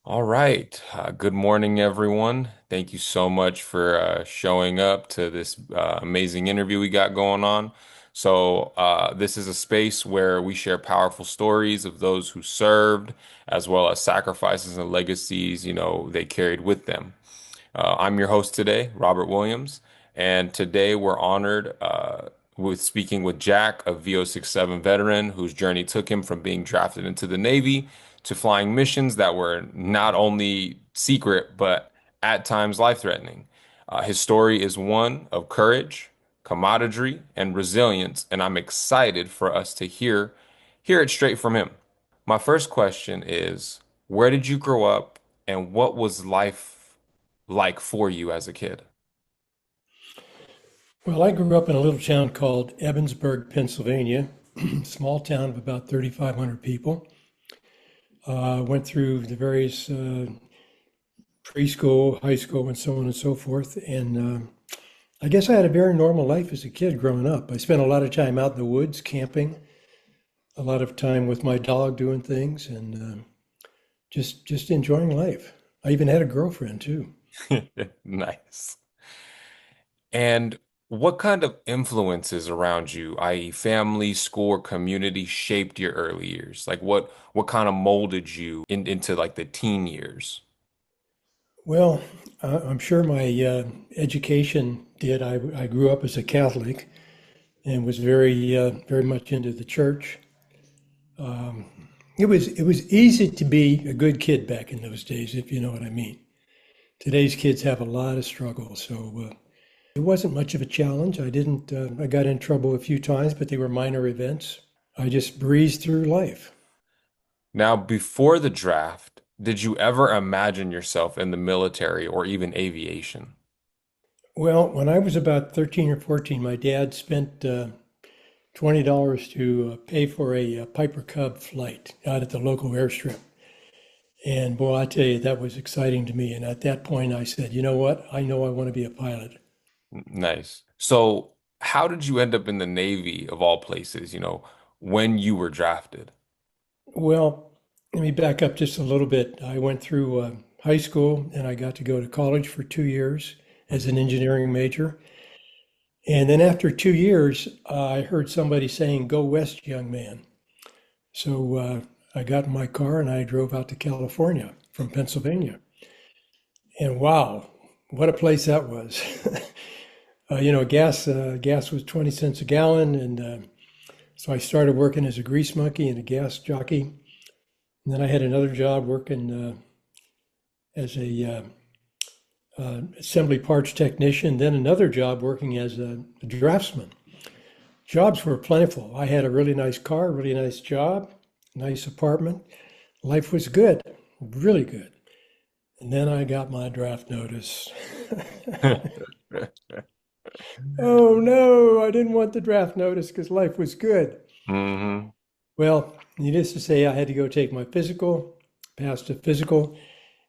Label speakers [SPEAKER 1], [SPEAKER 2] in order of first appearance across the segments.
[SPEAKER 1] All right. Good morning, everyone. Thank you so much for showing up to this amazing interview we got going on. This is a space where we share powerful stories of those who served, as well as sacrifices and legacies, they carried with them. I'm your host today, Robert Williams, and today we're honored with speaking with Jack, a VO-67 veteran whose journey took him from being drafted into the Navy to flying missions that were not only secret, but at times life-threatening. His story is one of courage, camaraderie, and resilience, and I'm excited for us to hear it straight from him. My first question is, where did you grow up and what was life like for you as a kid?
[SPEAKER 2] Well, I grew up in a little town called Evansburg, Pennsylvania, small town of about 3,500 people. Went through the various preschool, high school, and so on and so forth. And I guess I had a very normal life as a kid growing up. I spent a lot of time out in the woods camping, a lot of time with my dog doing things, and just enjoying life. I even had a girlfriend too.
[SPEAKER 1] Nice. And what kind of influences around you, i.e., family, school, or community, shaped your early years? Like what kind of molded you into like the teen years?
[SPEAKER 2] Well, I'm sure my education did. I grew up as a Catholic and was very much into the church. It was easy to be a good kid back in those days, if you know what I mean. Today's kids have a lot of struggle, so it wasn't much of a challenge. I didn't. I got in trouble a few times, but they were minor events. I just breezed through life.
[SPEAKER 1] Now, before the draft, did you ever imagine yourself in the military or even aviation?
[SPEAKER 2] Well, when I was about 13 or 14, my dad spent $20 to pay for a Piper Cub flight out at the local airstrip. And boy, I tell you, that was exciting to me. And at that point, I said, you know what? I know I want to be a pilot.
[SPEAKER 1] Nice. So, how did you end up in the Navy of all places, when you were drafted?
[SPEAKER 2] Well, let me back up just a little bit. I went through high school and I got to go to college for 2 years as an engineering major. And then after 2 years, I heard somebody saying, "Go west, young man." So I got in my car and I drove out to California from Pennsylvania. And wow, what a place that was. Gas was 20 cents a gallon. And so I started working as a grease monkey and a gas jockey. And then I had another job working as a assembly parts technician, then another job working as a draftsman. Jobs were plentiful. I had a really nice car, really nice job, nice apartment. Life was good, really good. And then I got my draft notice. Oh no, I didn't want the draft notice because life was good.
[SPEAKER 1] hmm
[SPEAKER 2] Well, needless to say, I had to go take my physical, passed a physical.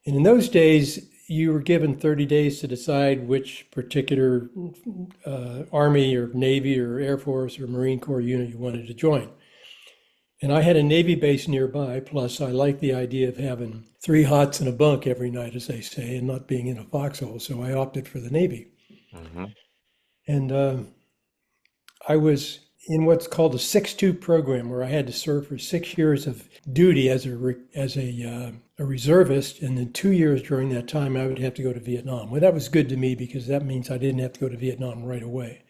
[SPEAKER 2] And in those days, you were given 30 days to decide which particular Army or Navy or Air Force or Marine Corps unit you wanted to join. And I had a Navy base nearby, plus I liked the idea of having three hots in a bunk every night, as they say, and not being in a foxhole. So I opted for the Navy.
[SPEAKER 1] hmm
[SPEAKER 2] And I was in what's called a 6-2 program, where I had to serve for 6 years of duty as a reservist, and then 2 years during that time I would have to go to Vietnam. Well, that was good to me because that means I didn't have to go to Vietnam right away.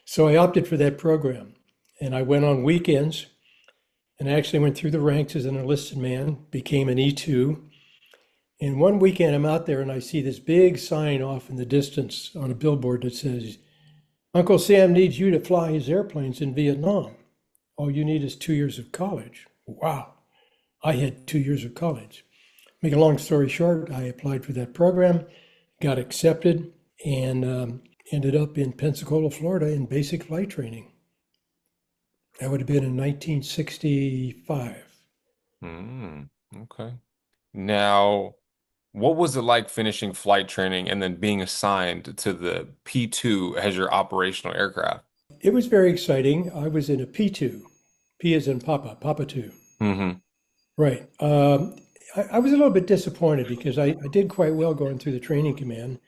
[SPEAKER 2] So I opted for that program, and I went on weekends, and I actually went through the ranks as an enlisted man, became an E2. And one weekend I'm out there and I see this big sign off in the distance on a billboard that says, "Uncle Sam needs you to fly his airplanes in Vietnam. All you need is 2 years of college." Wow, I had 2 years of college. Make a long story short, I applied for that program, got accepted, and ended up in Pensacola, Florida in basic flight training. That would have been in 1965.
[SPEAKER 1] Mm, okay. Now, what was it like finishing flight training and then being assigned to the P2 as your operational aircraft?
[SPEAKER 2] It was very exciting. I was in a P2, P as in Papa, Papa 2.
[SPEAKER 1] hmm
[SPEAKER 2] Right. I was a little bit disappointed because I did quite well going through the training command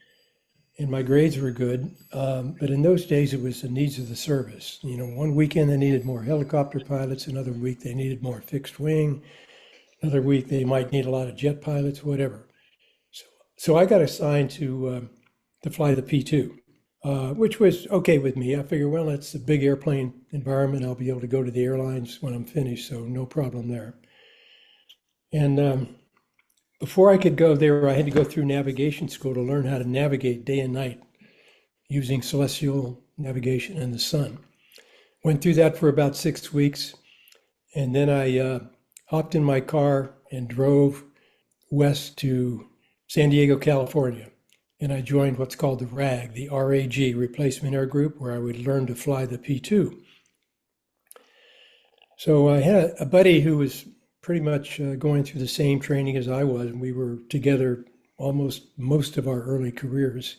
[SPEAKER 2] and my grades were good. But in those days, it was the needs of the service. You know, one weekend they needed more helicopter pilots, another week they needed more fixed wing, another week they might need a lot of jet pilots, whatever. So, so I got assigned to fly the P2, which was okay with me. I figured, well, it's a big airplane environment. I'll be able to go to the airlines when I'm finished, so no problem there. And before I could go there, I had to go through navigation school to learn how to navigate day and night using celestial navigation and the sun. Went through that for about 6 weeks, and then I hopped in my car and drove west to San Diego, California. And I joined what's called the RAG, the RAG, Replacement Air Group, where I would learn to fly the P2. So I had a buddy who was pretty much going through the same training as I was, and we were together almost most of our early careers.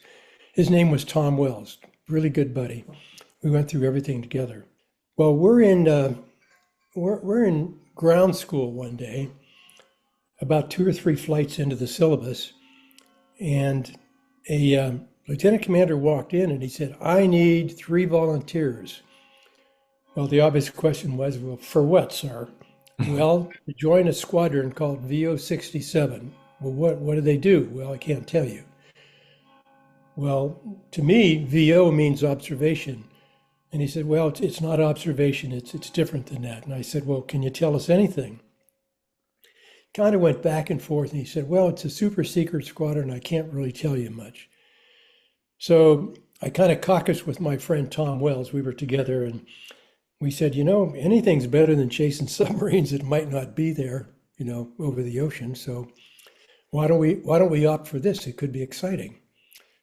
[SPEAKER 2] His name was Tom Wells, really good buddy. We went through everything together. Well, we're in ground school one day, about 2 or 3 flights into the syllabus, and a lieutenant commander walked in and he said, "I need 3 volunteers." Well, the obvious question was, well, for what, sir? Well, to join a squadron called VO-67. Well, what do they do? Well, I can't tell you. Well, to me, VO means observation. And he said, well, it's not observation, it's different than that. And I said, well, can you tell us anything? Kind of went back and forth, and he said, well, it's a super secret squadron. I can't really tell you much. So I kind of caucused with my friend Tom Wells. We were together, and we said, you know, anything's better than chasing submarines that might not be there, you know, over the ocean. So why don't we opt for this? It could be exciting.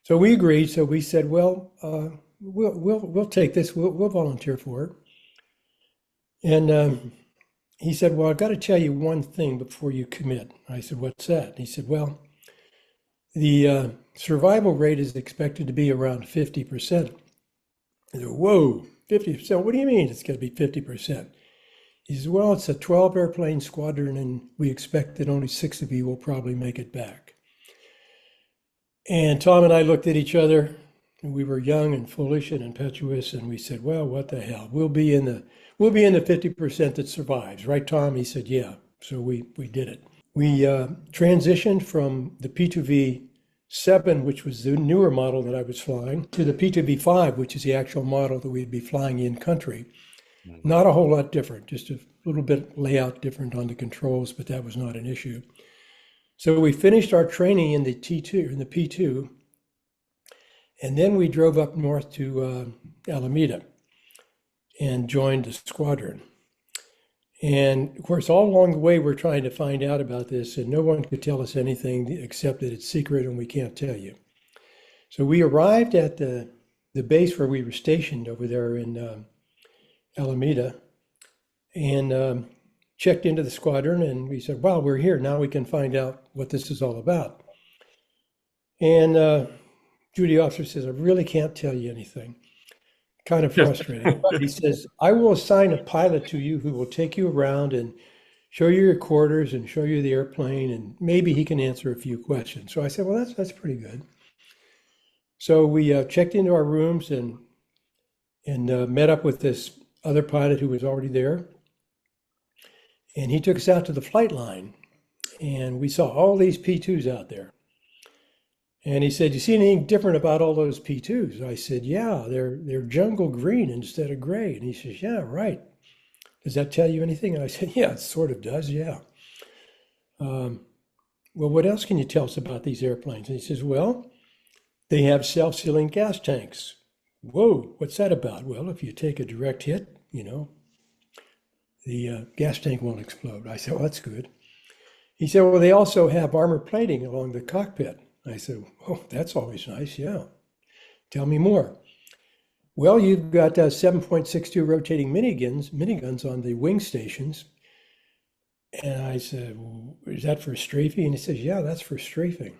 [SPEAKER 2] So we agreed. So we said, well, we'll take this. We'll volunteer for it. And he said, well, I've got to tell you one thing before you commit. I said, what's that? He said, well, the survival rate is expected to be around 50%. I said, whoa, 50%? What do you mean it's going to be 50%? He says, well, it's a 12 airplane squadron, and we expect that only 6 of you will probably make it back. And Tom and I looked at each other, and we were young and foolish and impetuous, and we said, well, what the hell? We'll be in the 50% that survives, right, Tom? He said, yeah. So we did it. We transitioned from the P2V-7, which was the newer model that I was flying, to the P2V-5, which is the actual model that we'd be flying in country. Not a whole lot different, just a little bit layout different on the controls, but that was not an issue. So we finished our training in the P2, and then we drove up north to Alameda and joined the squadron. And of course, all along the way, we're trying to find out about this, and no one could tell us anything except that it's secret and we can't tell you. So we arrived at the base where we were stationed over there in Alameda, and checked into the squadron, and we said, wow, we're here. Now we can find out what this is all about. And duty officer says, I really can't tell you anything. Kind of frustrating. But he says, I will assign a pilot to you who will take you around and show you your quarters and show you the airplane, and maybe he can answer a few questions. So I said, well, that's pretty good. So we checked into our rooms and met up with this other pilot who was already there. And he took us out to the flight line, and we saw all these P2s out there. And he said, you see anything different about all those P2s? I said, yeah, they're jungle green instead of gray. And he says, yeah, right. Does that tell you anything? And I said, yeah, it sort of does, yeah. Well, what else can you tell us about these airplanes? And he says, well, they have self-sealing gas tanks. Whoa, what's that about? Well, if you take a direct hit, you know, the gas tank won't explode. I said, well, that's good. He said, well, they also have armor plating along the cockpit. I said, oh, that's always nice, yeah. Tell me more. Well, you've got 7.62 rotating miniguns on the wing stations. And I said, well, is that for strafing? And he says, yeah, that's for strafing.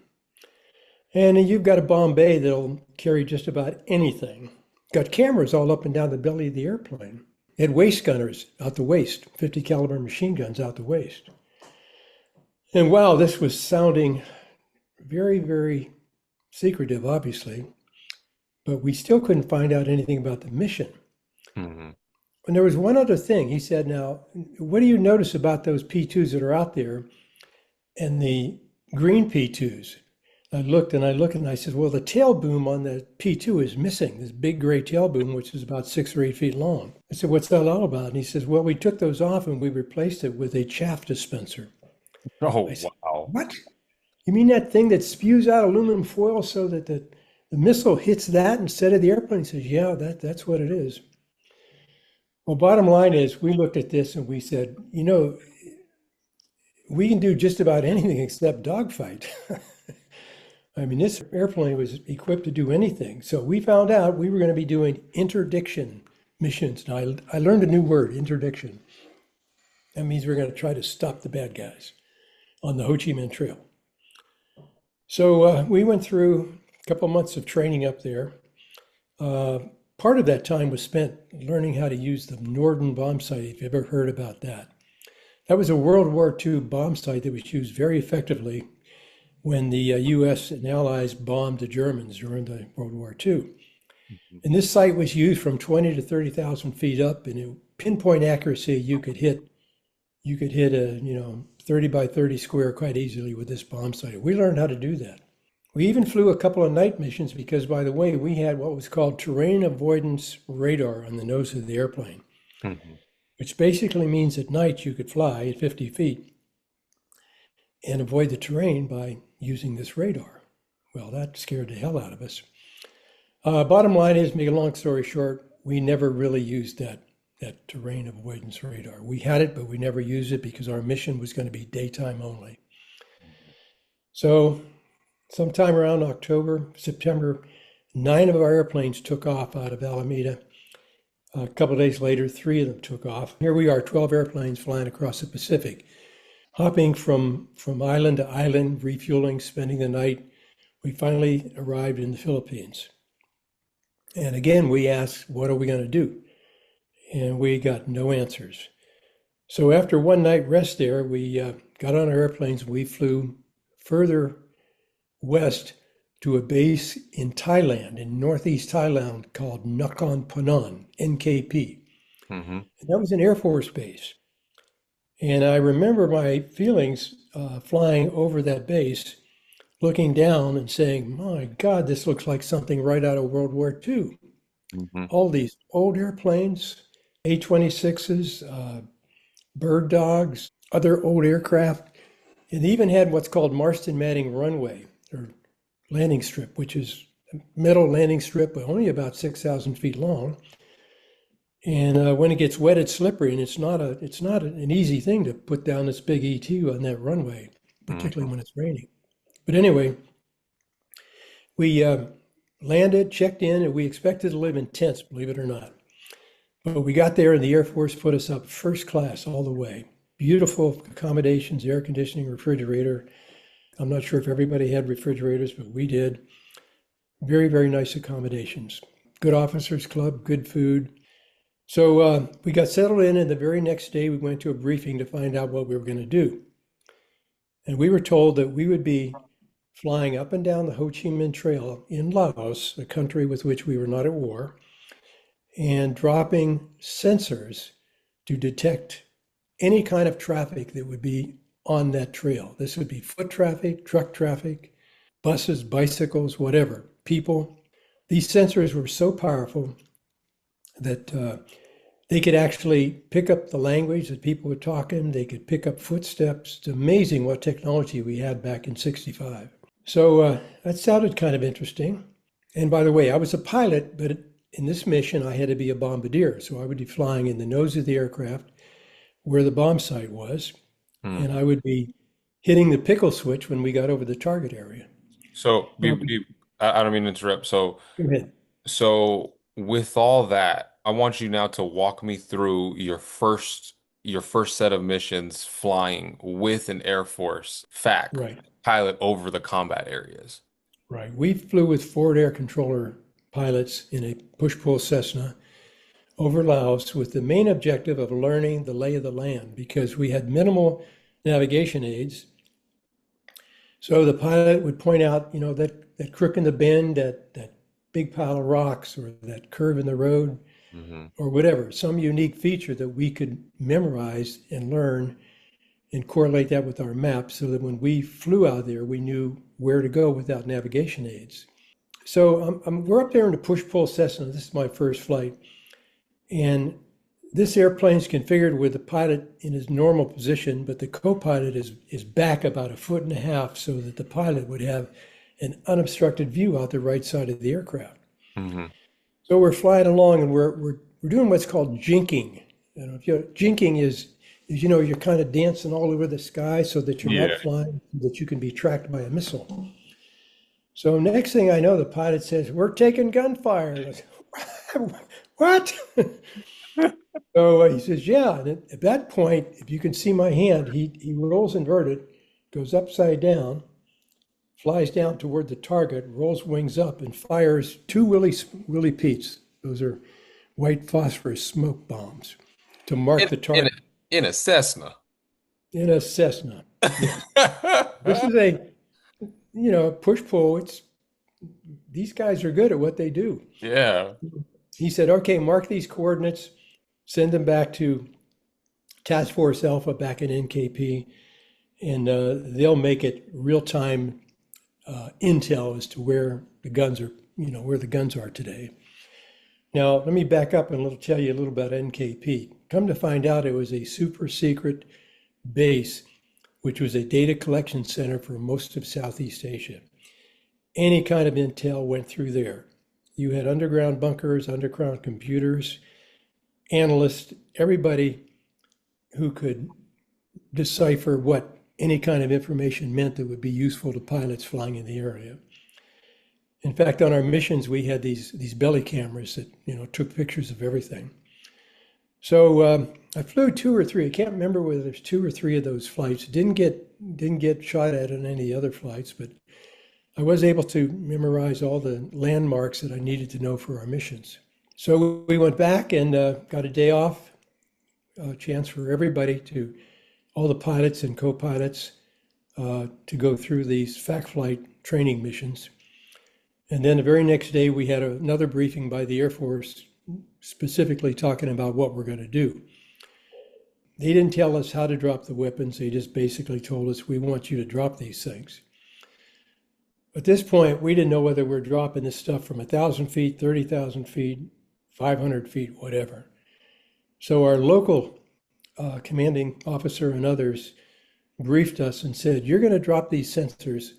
[SPEAKER 2] And you've got a bomb bay that'll carry just about anything. Got cameras all up and down the belly of the airplane. It had waist gunners out the waist, 50 caliber machine guns out the waist. And wow, this was sounding very, very secretive, obviously, but we still couldn't find out anything about the mission.
[SPEAKER 1] Hmm.
[SPEAKER 2] And there was one other thing. He said, now, what do you notice about those P2s that are out there and the green P2s? I looked and I looked and I said, well, the tail boom on the P2 is missing, this big gray tail boom, which is about 6 or 8 feet long. I said, what's that all about? And he says, well, we took those off and we replaced it with a chaff dispenser. I
[SPEAKER 1] Oh,
[SPEAKER 2] said,
[SPEAKER 1] wow.
[SPEAKER 2] what? You mean that thing that spews out aluminum foil so that the missile hits that instead of the airplane? He says, yeah, that's what it is. Well, bottom line is we looked at this and we said, we can do just about anything except dogfight. I mean, this airplane was equipped to do anything. So we found out we were going to be doing interdiction missions. Now, I learned a new word, interdiction. That means we're going to try to stop the bad guys on the Ho Chi Minh Trail. So we went through a couple months of training up there. Uh, Part of that time was spent learning how to use the Norden bomb sight, if you've ever heard about that. That was a World War II bomb sight that was used very effectively when the US and Allies bombed the Germans during the World War II. And this sight was used from 20 to 30,000 feet up, and in pinpoint accuracy, you could hit a 30 by 30 square quite easily with this bomb sight. We learned how to do that. We even flew a couple of night missions because, by the way, we had what was called terrain avoidance radar on the nose of the airplane,
[SPEAKER 1] Hmm.
[SPEAKER 2] which basically means at night you could fly at 50 feet and avoid the terrain by using this radar. Well, that scared the hell out of us. Bottom line is, make a long story short, we never really used that terrain avoidance radar. We had it, but we never used it because our mission was going to be daytime only. So sometime around October, September, 9 of our airplanes took off out of Alameda. A couple of days later, 3 of them took off. Here we are, 12 airplanes flying across the Pacific, hopping from island to island, refueling, spending the night. We finally arrived in the Philippines. And again, we asked, what are we going to do? And we got no answers. So after one night rest there, we got on our airplanes. We flew further west to a base in Thailand, in northeast Thailand, called Nakhon Phanom, NKP.
[SPEAKER 1] Hmm.
[SPEAKER 2] And that was an Air Force base. And I remember my feelings flying over that base, looking down and saying, my God, this looks like something right out of World War II.
[SPEAKER 1] Hmm.
[SPEAKER 2] All these old airplanes, A-26s, bird dogs, other old aircraft. It even had what's called Marston Matting runway or landing strip, which is a metal landing strip, but only about 6,000 feet long. And when it gets wet, it's slippery, and it's not an easy thing to put down this big E2 on that runway, particularly
[SPEAKER 1] Hmm.
[SPEAKER 2] when it's raining. But anyway, we landed, checked in, and we expected to live in tents, believe it or not. But we got there, and the Air Force put us up first class all the way. Beautiful accommodations, air conditioning, refrigerator. I'm not sure if everybody had refrigerators, but we did. Very, very nice accommodations. Good officers club, good food. So we got settled in, and the very next day we went to a briefing to find out what we were going to do. And we were told that we would be flying up and down the Ho Chi Minh Trail in Laos, a country with which we were not at war, and dropping sensors to detect any kind of traffic that would be on that trail. This would be foot traffic, truck traffic, buses, bicycles, whatever, people. These sensors were so powerful that they could actually pick up the language that people were talking. They could pick up footsteps. It's amazing what technology we had back in '65. So that sounded kind of interesting. And by the way, I was a pilot, but in this mission, I had to be a bombardier. So I would be flying in the nose of the aircraft where the bomb site was,
[SPEAKER 1] Hmm.
[SPEAKER 2] and I would be hitting the pickle switch when we got over the target area.
[SPEAKER 1] So,
[SPEAKER 2] Now,
[SPEAKER 1] I don't mean to interrupt.
[SPEAKER 2] go ahead.
[SPEAKER 1] So with all that, I want you now to walk me through your first set of missions flying with an Air Force FAC
[SPEAKER 2] Right,
[SPEAKER 1] pilot over the combat areas.
[SPEAKER 2] right. We flew with forward air controller pilots in a push-pull Cessna over Laos with the main objective of learning the lay of the land because we had minimal navigation aids. So the pilot would point out, that crook in the bend, that big pile of rocks, or that curve in the road,
[SPEAKER 1] Hmm.
[SPEAKER 2] or whatever, some unique feature that we could memorize and learn and correlate that with our map so that when we flew out there, we knew where to go without navigation aids. So we're up there in the push-pull Cessna. This is my first flight. And this airplane is configured with the pilot in his normal position, but the co-pilot is back about a foot and a half so that the pilot would have an unobstructed view out the right side of the aircraft.
[SPEAKER 1] Hmm.
[SPEAKER 2] So we're flying along and we're doing what's called jinking. Jinking is you're kind of dancing all over the sky so that you're not
[SPEAKER 1] Yeah.
[SPEAKER 2] flying, that you can be tracked by a missile. So next thing I know, the pilot says, "We're taking gunfire." And I said, "What?" So he says, "Yeah." And at that point, if you can see my hand, he rolls inverted, goes upside down, flies down toward the target, rolls wings up, and fires two Willie Pete's. Those are white phosphorus smoke bombs to mark
[SPEAKER 1] In
[SPEAKER 2] the
[SPEAKER 1] in a,
[SPEAKER 2] target
[SPEAKER 1] in a Cessna.
[SPEAKER 2] in a Cessna. Yes, this is push pull. It's These guys are good at what they do.
[SPEAKER 1] Yeah.
[SPEAKER 2] He said, "Okay, mark these coordinates, send them back to Task Force Alpha back in NKP, and they'll make it real time intel as to where the guns are today." Now, let me back up and tell you a little about NKP. Come to find out, it was a super secret base, which was a data collection center for most of Southeast Asia. Any kind of intel went through there. You had underground bunkers, underground computers, analysts, everybody who could decipher what any kind of information meant that would be useful to pilots flying in the area. In fact, on our missions, we had these belly cameras that took pictures of everything. So I flew two or three. I can't remember whether there's two or three of those flights. Didn't get shot at on any other flights, but I was able to memorize all the landmarks that I needed to know for our missions. So we went back and got a day off, a chance for everybody all the pilots and co-pilots, to go through these fact flight training missions. And then the very next day, we had another briefing by the Air Force, specifically talking about what we're going to do. They didn't tell us how to drop the weapons. They just basically told us, "We want you to drop these things." At this point, we didn't know whether we're dropping this stuff from 1,000 feet, 30,000 feet, 500 feet, whatever. So our local commanding officer and others briefed us and said, "You're going to drop these sensors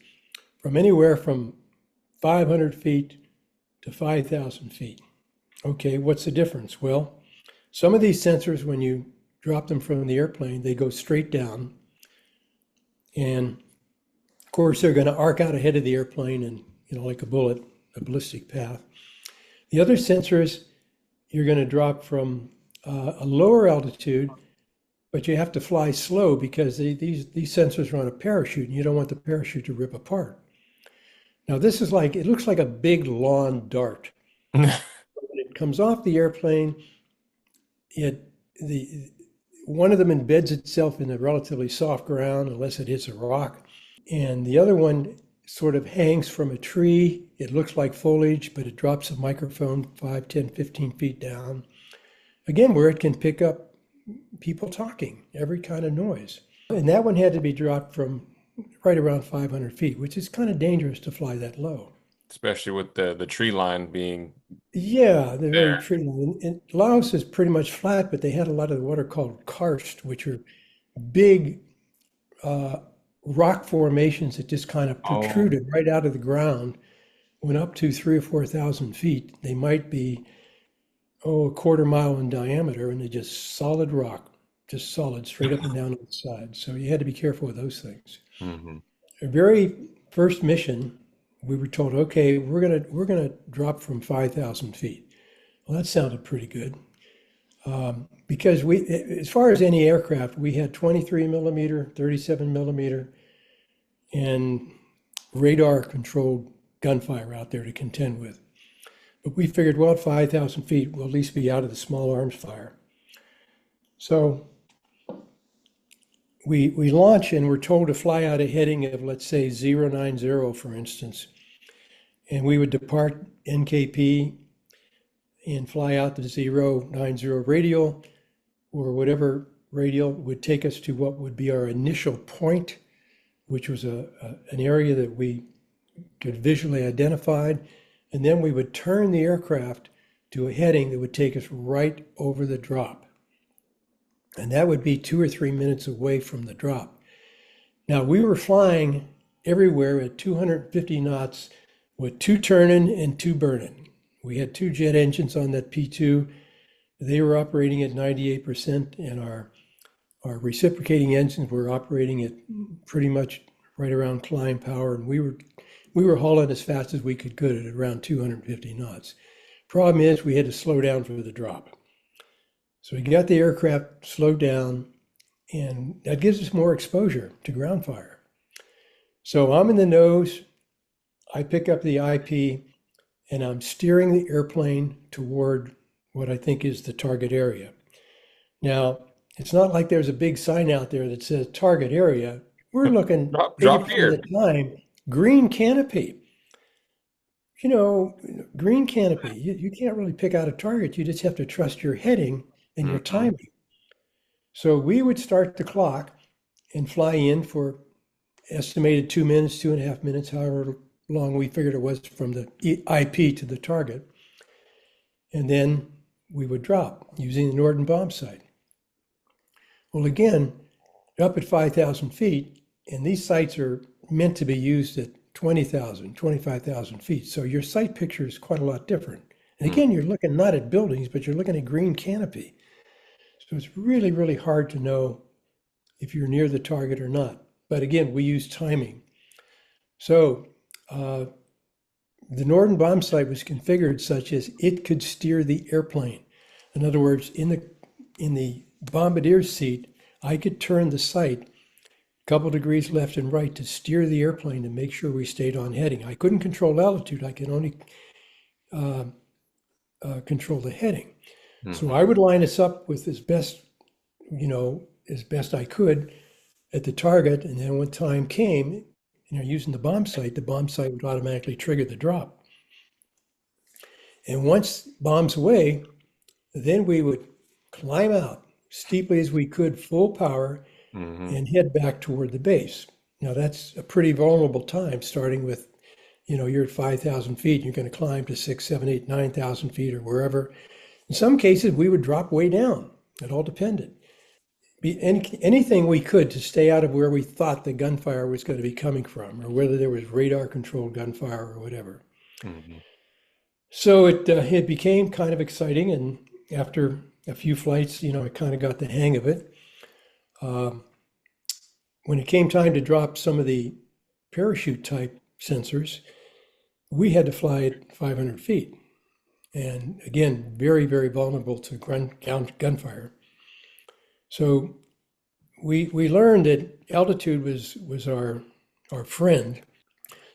[SPEAKER 2] from anywhere from 500 feet to 5,000 feet." Okay, what's the difference? Well, some of these sensors, when you drop them from the airplane, they go straight down. And of course, they're going to arc out ahead of the airplane and, like a bullet, a ballistic path. The other sensors, you're going to drop from a lower altitude, but you have to fly slow because these sensors are on a parachute and you don't want the parachute to rip apart. Now, it looks like a big lawn dart. When it comes off the airplane, it the one of them embeds itself in a relatively soft ground unless it hits a rock, and the other one sort of hangs from a tree. It looks like foliage, but it drops a microphone 5, 10, 15 feet down. Again, where it can pick up people talking, every kind of noise. And that one had to be dropped from right around 500 feet, which is kind of dangerous to fly that low.
[SPEAKER 1] Especially with the tree line being
[SPEAKER 2] Yeah, they're very
[SPEAKER 1] there.
[SPEAKER 2] tricky. And Laos is pretty much flat, but they had a lot of what are called karst, which are big uh, rock formations that just kind of
[SPEAKER 1] Oh,
[SPEAKER 2] protruded right out of the ground. Went up to 3 or 4,000 feet. They might be, a quarter mile in diameter, and they're just solid rock, just solid, straight up and down on the side. So you had to be careful with those things.
[SPEAKER 1] hmm.
[SPEAKER 2] Our very first mission, we were told, "Okay, we're gonna drop from 5,000 feet." Well, that sounded pretty good. Because as far as any aircraft, we had 23 millimeter, 37 millimeter, and radar controlled gunfire out there to contend with. But we figured, well, at 5,000 feet, we'll at least be out of the small arms fire. So we launch and we're told to fly out a heading of, let's say, 090, for instance. And we would depart NKP and fly out the 090 radial or whatever radial would take us to what would be our initial point, which was an area that we could visually identify. And then we would turn the aircraft to a heading that would take us right over the drop. And that would be 2 or 3 minutes away from the drop. Now, we were flying everywhere at 250 knots with two turning and two burning. We had two jet engines on that P2. They were operating at 98%, and our reciprocating engines were operating at pretty much right around climb power, and we were hauling as fast as we could go at around 250 knots. Problem is, we had to slow down for the drop. So we got the aircraft slowed down, and that gives us more exposure to ground fire. So I'm in the nose, I pick up the IP, and I'm steering the airplane toward what I think is the target area. Now, it's not like there's a big sign out there that says target area. We're looking
[SPEAKER 1] Drop
[SPEAKER 2] 80% of
[SPEAKER 1] here.
[SPEAKER 2] the time, green canopy. Green canopy, you can't really pick out a target. You just have to trust your heading and your
[SPEAKER 1] Hmm.
[SPEAKER 2] timing. So we would start the clock and fly in for estimated 2 minutes, 2.5 minutes, however long we figured it was from the IP to the target. And then we would drop using the Norden bomb sight. Well, again, up at 5,000 feet, and these sites are meant to be used at 20,000, 25,000 feet. So your sight picture is quite a lot different. And again, you're looking not at buildings, but you're looking at green canopy. So it's really, really hard to know if you're near the target or not. But again, we use timing. So the Norden bomb sight was configured such as it could steer the airplane. In other words, in the bombardier seat, I could turn the sight a couple degrees left and right to steer the airplane to make sure we stayed on heading. I couldn't control altitude. I could only control the heading. So I
[SPEAKER 1] Hmm.
[SPEAKER 2] would line us up with as best I could at the target. And then when time came, using the bomb sight would automatically trigger the drop. And once bombs away, then we would climb out steeply as we could, full power,
[SPEAKER 1] Hmm.
[SPEAKER 2] and head back toward the base. Now that's a pretty vulnerable time, starting with, you're at 5,000 feet, you're going to climb to 6, 7, 8, 9,000 feet or wherever. In some cases, we would drop way down. It all depended. Anything we could to stay out of where we thought the gunfire was going to be coming from, or whether there was radar controlled gunfire or whatever.
[SPEAKER 1] Hmm.
[SPEAKER 2] So it became kind of exciting, and after a few flights, I kind of got the hang of it. Um, when it came time to drop some of the parachute type sensors, we had to fly at 500 feet, and again, very, very vulnerable to gunfire. So we learned that altitude was our friend.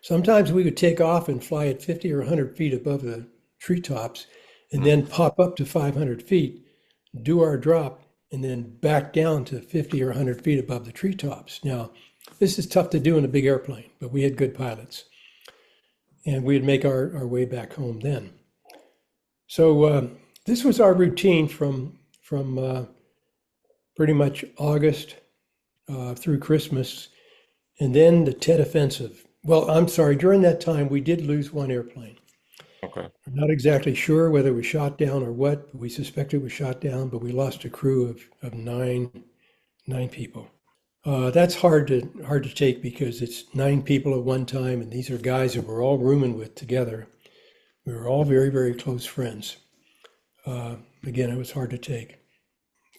[SPEAKER 2] Sometimes we would take off and fly at 50 or 100 feet above the treetops and then pop up to 500 feet, do our drop, and then back down to 50 or 100 feet above the treetops. Now, this is tough to do in a big airplane, but we had good pilots, and we'd make our way back home then. So this was our routine from pretty much August through Christmas, and then the Tet Offensive. Well, I'm sorry, during that time, we did lose one airplane.
[SPEAKER 1] Okay.
[SPEAKER 2] I'm not exactly sure whether it was shot down or what, but we suspect it was shot down, but we lost a crew of nine people. That's hard to take because it's 9 people at one time, and these are guys that we're all rooming with together. We were all very, very close friends. Again, it was hard to take.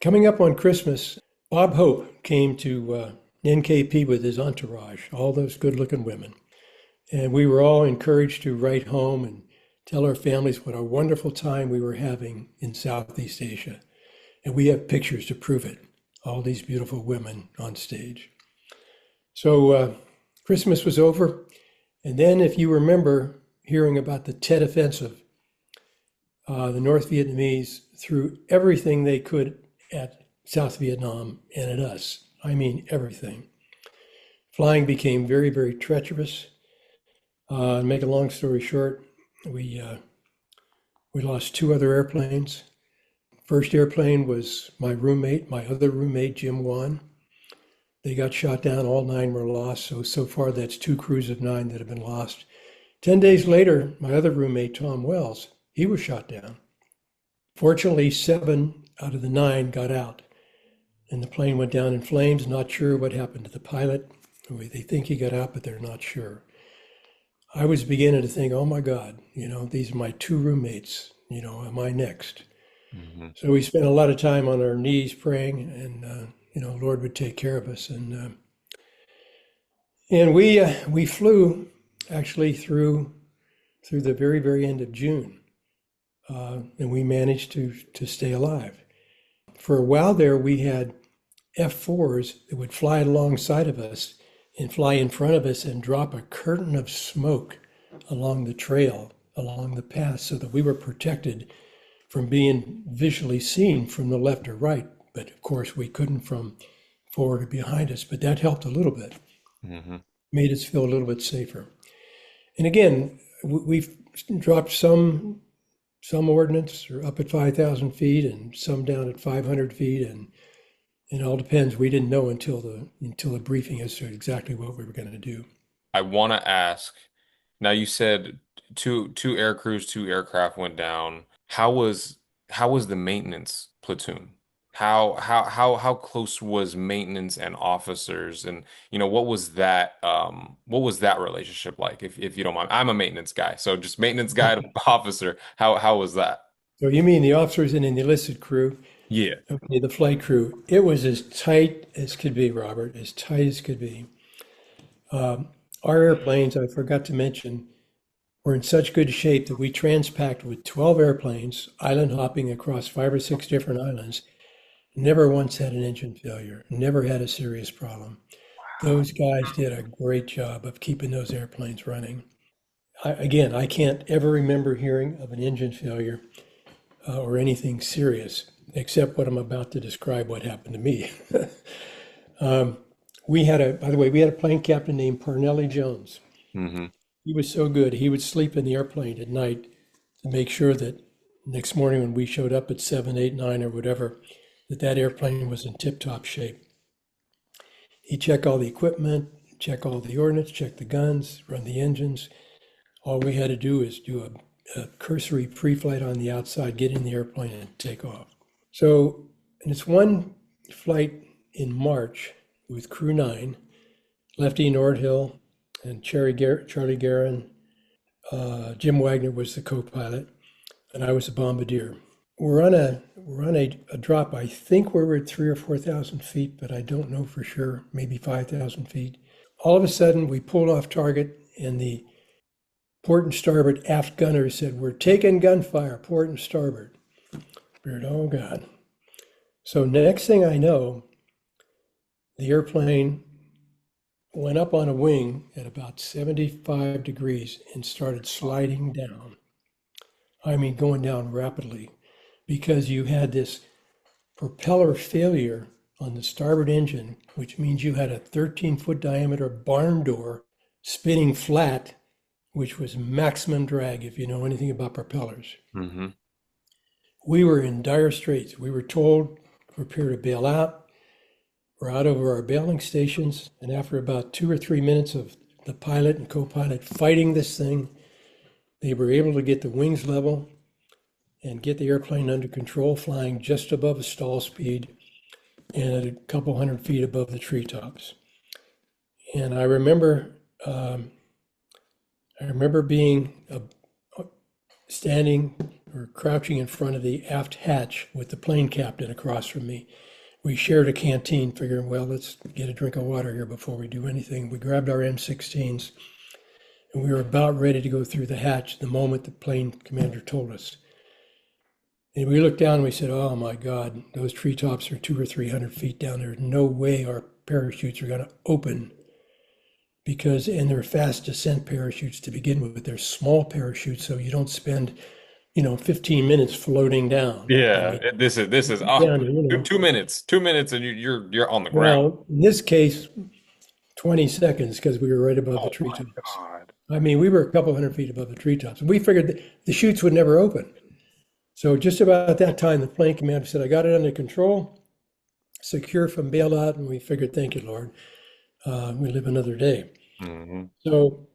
[SPEAKER 2] Coming up on Christmas, Bob Hope came to NKP with his entourage, all those good-looking women. And we were all encouraged to write home and tell our families what a wonderful time we were having in Southeast Asia. And we have pictures to prove it, all these beautiful women on stage. So Christmas was over. And then, if you remember hearing about the Tet Offensive, the North Vietnamese threw everything they could at South Vietnam and at us. I mean, everything. Flying became very, very treacherous. To make a long story short, we uh, we lost two other airplanes. First airplane was my other roommate, Jim Wan. They got shot down. All nine were lost. So far, that's two crews of nine that have been lost. 10 days later, my other roommate, Tom Wells, he was shot down. Fortunately, seven out of the nine got out, and the plane went down in flames. Not sure what happened to the pilot. They think he got out, but they're not sure. I was beginning to think, oh my God, these are my two roommates. Am I next?
[SPEAKER 1] Hmm.
[SPEAKER 2] So we spent a lot of time on our knees praying, and Lord would take care of us. And we flew actually through the very very end of June, and we managed to stay alive. For a while there, we had F4s that would fly alongside of us and fly in front of us and drop a curtain of smoke along the trail, along the path, so that we were protected from being visually seen from the left or right. But of course, we couldn't from forward or behind us, but that helped a little bit,
[SPEAKER 1] Hmm.
[SPEAKER 2] made us feel a little bit safer. And again, we've dropped some ordnance are up at 5,000 feet and some down at 500 feet, and it all depends. We didn't know until the briefing as to exactly what we were going to do.
[SPEAKER 1] I want to ask, now you said two air crews, two aircraft went down. How was the maintenance platoon? How close was maintenance and officers, and what was that relationship like, if you don't mind? I'm a maintenance guy, so just maintenance guy to officer. How was that?
[SPEAKER 2] So you mean the officers and the enlisted crew,
[SPEAKER 1] Yeah.
[SPEAKER 2] okay, the flight crew? It was as tight as could be, Robert, as tight as could be. Our airplanes, I forgot to mention, were in such good shape that we transpacked with 12 airplanes, island hopping across 5 or 6 different islands. Never once had an engine failure, never had a serious problem. Those guys did a great job of keeping those airplanes running. Again, I can't ever remember hearing of an engine failure or anything serious, except what I'm about to describe what happened to me. By the way, we had a plane captain named Parnelli Jones.
[SPEAKER 1] Hmm.
[SPEAKER 2] He was so good. He would sleep in the airplane at night to make sure that next morning when we showed up at 7, 8, 9, or whatever, that airplane was in tip-top shape. He'd check all the equipment, check all the ordnance, check the guns, run the engines. All we had to do is do a cursory pre-flight on the outside, get in the airplane and take off. So, and it's one flight in March with Crew 9, Lefty Nordhill and Charlie Guerin. Jim Wagner was the co-pilot, and I was a bombardier. We're on a drop. I think we were at 3 or 4 thousand feet, but I don't know for sure. Maybe 5,000 feet. All of a sudden, we pulled off target, and the port and starboard aft gunner said, "We're taking gunfire, port and starboard." Weird, oh God. So next thing I know, the airplane went up on a wing at about 75 degrees and started sliding down. I mean, going down rapidly because you had this propeller failure on the starboard engine, which means you had a 13-foot diameter barn door spinning flat, which was maximum drag if you know anything about propellers.
[SPEAKER 1] Hmm.
[SPEAKER 2] We were in dire straits. We were told prepare to bail out. We're out over our bailing stations, and after about 2 or 3 minutes of the pilot and co-pilot fighting this thing, they were able to get the wings level and get the airplane under control, flying just above a stall speed and at a couple 100 feet above the treetops. And I remember being standing or crouching in front of the aft hatch with the plane captain across from me. We shared a canteen, figuring, well, let's get a drink of water here before we do anything. We grabbed our M16s, and we were about ready to go through the hatch the moment the plane commander told us. And we looked down and we said, oh my God, those treetops are 200 or 300 feet down. There's no way our parachutes are going to open and they're fast descent parachutes to begin with. They're small parachutes, so you don't spend 15 minutes floating down. I
[SPEAKER 1] Yeah,
[SPEAKER 2] mean,
[SPEAKER 1] this is
[SPEAKER 2] down to,
[SPEAKER 1] two minutes, and you're on the ground.
[SPEAKER 2] well, in this case, 20 seconds because we were right above the
[SPEAKER 1] Oh my
[SPEAKER 2] treetops.
[SPEAKER 1] God.
[SPEAKER 2] I mean, we were a couple hundred feet above the treetops. We figured the chutes would never open. So just about that time, the plane commander said, I got it under control, secure from bailout. And we figured, thank you, Lord. We live another day.
[SPEAKER 1] Hmm.
[SPEAKER 2] So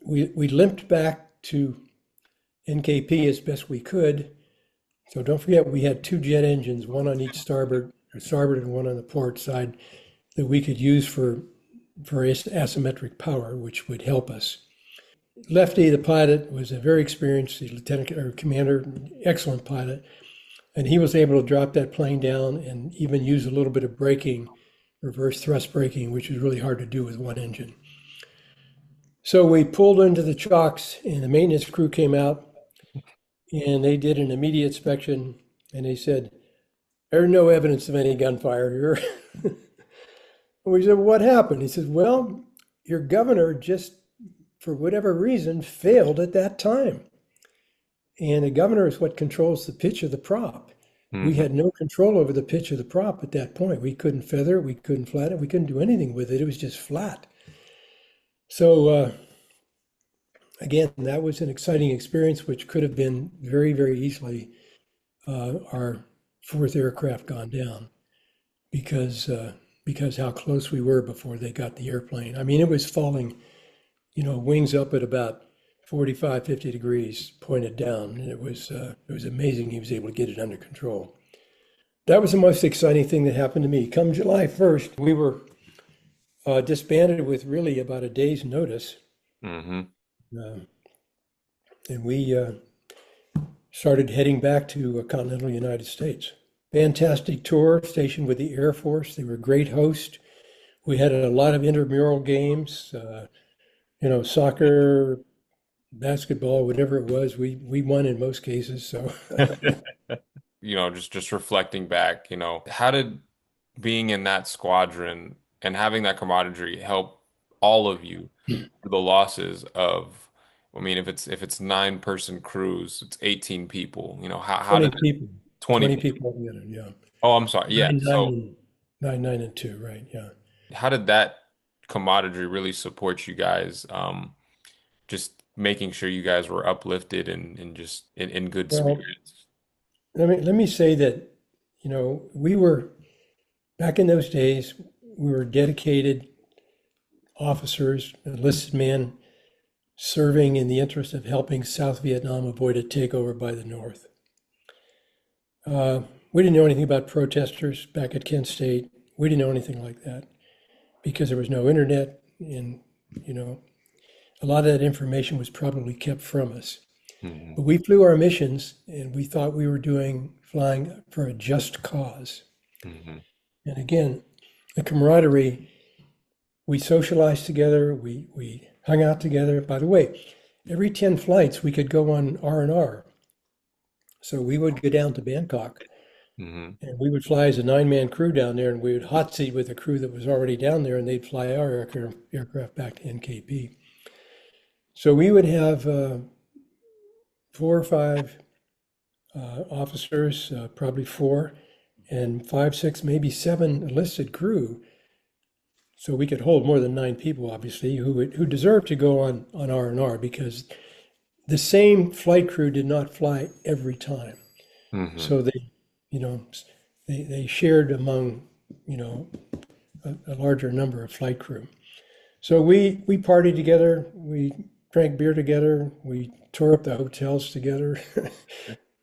[SPEAKER 2] we limped back to NKP as best we could. So don't forget, we had two jet engines, one on each starboard and one on the port side that we could use for asymmetric power, which would help us. Lefty, the pilot, was a very experienced lieutenant or commander, excellent pilot, and he was able to drop that plane down and even use a little bit of braking, reverse thrust braking, which is really hard to do with one engine. So we pulled into the chocks, and the maintenance crew came out, and they did an immediate inspection, and they said, "There's no evidence of any gunfire here." We said, "What happened?" He says, "Well, your governor just, for whatever reason, failed at that time. And the governor is what controls the pitch of the prop. We
[SPEAKER 1] Hmm.
[SPEAKER 2] had no control over the pitch of the prop at that point. We couldn't feather it, we couldn't flatten it, we couldn't do anything with it. It was just flat." So again, that was an exciting experience, which could have been very, very easily our fourth aircraft gone down because how close we were before they got the airplane. I mean, it was falling, wings up at about 45, 50 degrees pointed down. And it was amazing he was able to get it under control. That was the most exciting thing that happened to me. Come July 1st, we were disbanded with really about a day's notice.
[SPEAKER 1] Hmm.
[SPEAKER 2] Uh, and we started heading back to continental United States. Fantastic tour, stationed with the Air Force. They were great hosts. We had a lot of intramural games, soccer, basketball, whatever it was. We won in most cases. So
[SPEAKER 1] Just reflecting back, how did being in that squadron and having that camaraderie help all of you through the losses of, I mean, if it's 9-person crews, it's 18 people. How did
[SPEAKER 2] 20 people,
[SPEAKER 1] 20
[SPEAKER 2] 20
[SPEAKER 1] people?
[SPEAKER 2] people altogether. Yeah,
[SPEAKER 1] Oh, I'm sorry. Yeah.
[SPEAKER 2] nine, nine,
[SPEAKER 1] So
[SPEAKER 2] and nine, nine, and two. Right. Yeah.
[SPEAKER 1] how did that camaraderie really support you guys? Just making sure you guys were uplifted and just in good
[SPEAKER 2] Well,
[SPEAKER 1] spirits.
[SPEAKER 2] let me say that we were back in those days. We were dedicated officers, enlisted men, serving in the interest of helping South Vietnam avoid a takeover by the North. Uh, we didn't know anything about protesters back at Kent State. We didn't know anything like that because there was no internet, and you know a lot of that information was probably kept from us.
[SPEAKER 1] Hmm.
[SPEAKER 2] But we flew our missions, and we thought we were flying for a just cause.
[SPEAKER 1] Hmm.
[SPEAKER 2] And again, the camaraderie. We socialized together. We hung out together. By the way, every 10 flights we could go on R&R. So we would go down to Bangkok
[SPEAKER 1] Hmm.
[SPEAKER 2] and we would fly as a 9-man crew down there, and we would hot seat with the crew that was already down there, and they'd fly our aircraft back to NKP. So we would have 4 or 5 officers, probably four, and 5, 6, maybe 7 enlisted crew. So we could hold more than 9 people, obviously, who deserved to go on R&R because the same flight crew did not fly every time.
[SPEAKER 1] Hmm.
[SPEAKER 2] So you know, they shared among, you know, a larger number of flight crew. So we partied together, we drank beer together, we tore up the hotels together.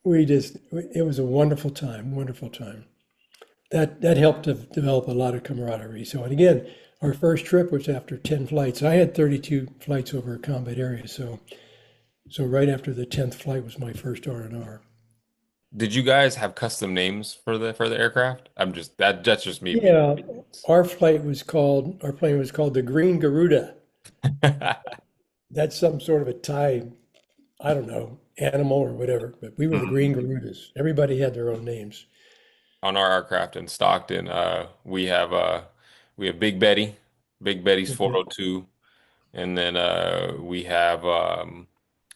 [SPEAKER 2] It was a wonderful time, wonderful time. That helped to develop a lot of camaraderie. So, and again, our first trip was after 10 flights. I had 32 flights over a combat area. So right after the 10th flight was my first R&R.
[SPEAKER 1] Did you guys have custom names for the aircraft? That's just me being.
[SPEAKER 2] Yeah, our plane was called the Green Garuda. That's some sort of a Thai, I don't know, animal or whatever, but we were the Green Garudas. Everybody had their own names.
[SPEAKER 1] On our aircraft in Stockton, we have Big Betty's
[SPEAKER 2] Okay.
[SPEAKER 1] 402, and then we have a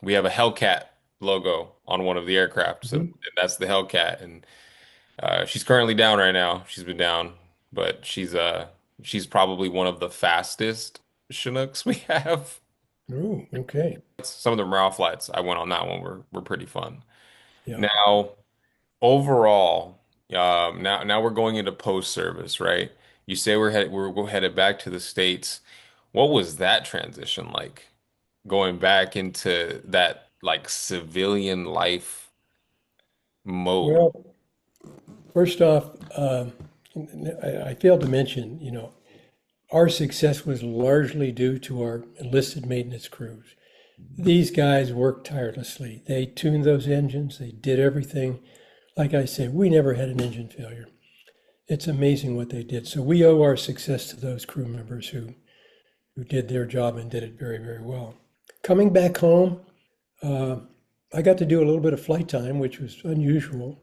[SPEAKER 1] Hellcat. logo on one of the aircrafts, and
[SPEAKER 2] Mhm.
[SPEAKER 1] that's the Hellcat. And she's currently down right now. She's been down, but she's probably one of the fastest Chinooks we have.
[SPEAKER 2] Oh, okay.
[SPEAKER 1] Some of the morale flights I went on that one were pretty fun.
[SPEAKER 2] Yeah.
[SPEAKER 1] Now, overall, now we're going into post service, right? You say we're headed back to the States. What was that transition like? Going back into that like civilian life mode.
[SPEAKER 2] Well, first off, I failed to mention, our success was largely due to our enlisted maintenance crews. These guys worked tirelessly. They tuned those engines, they did everything. Like I said, we never had an engine failure. It's amazing what they did. So we owe our success to those crew members who did their job and did it very, very well. Coming back home, uh, I got to do a little bit of flight time, which was unusual.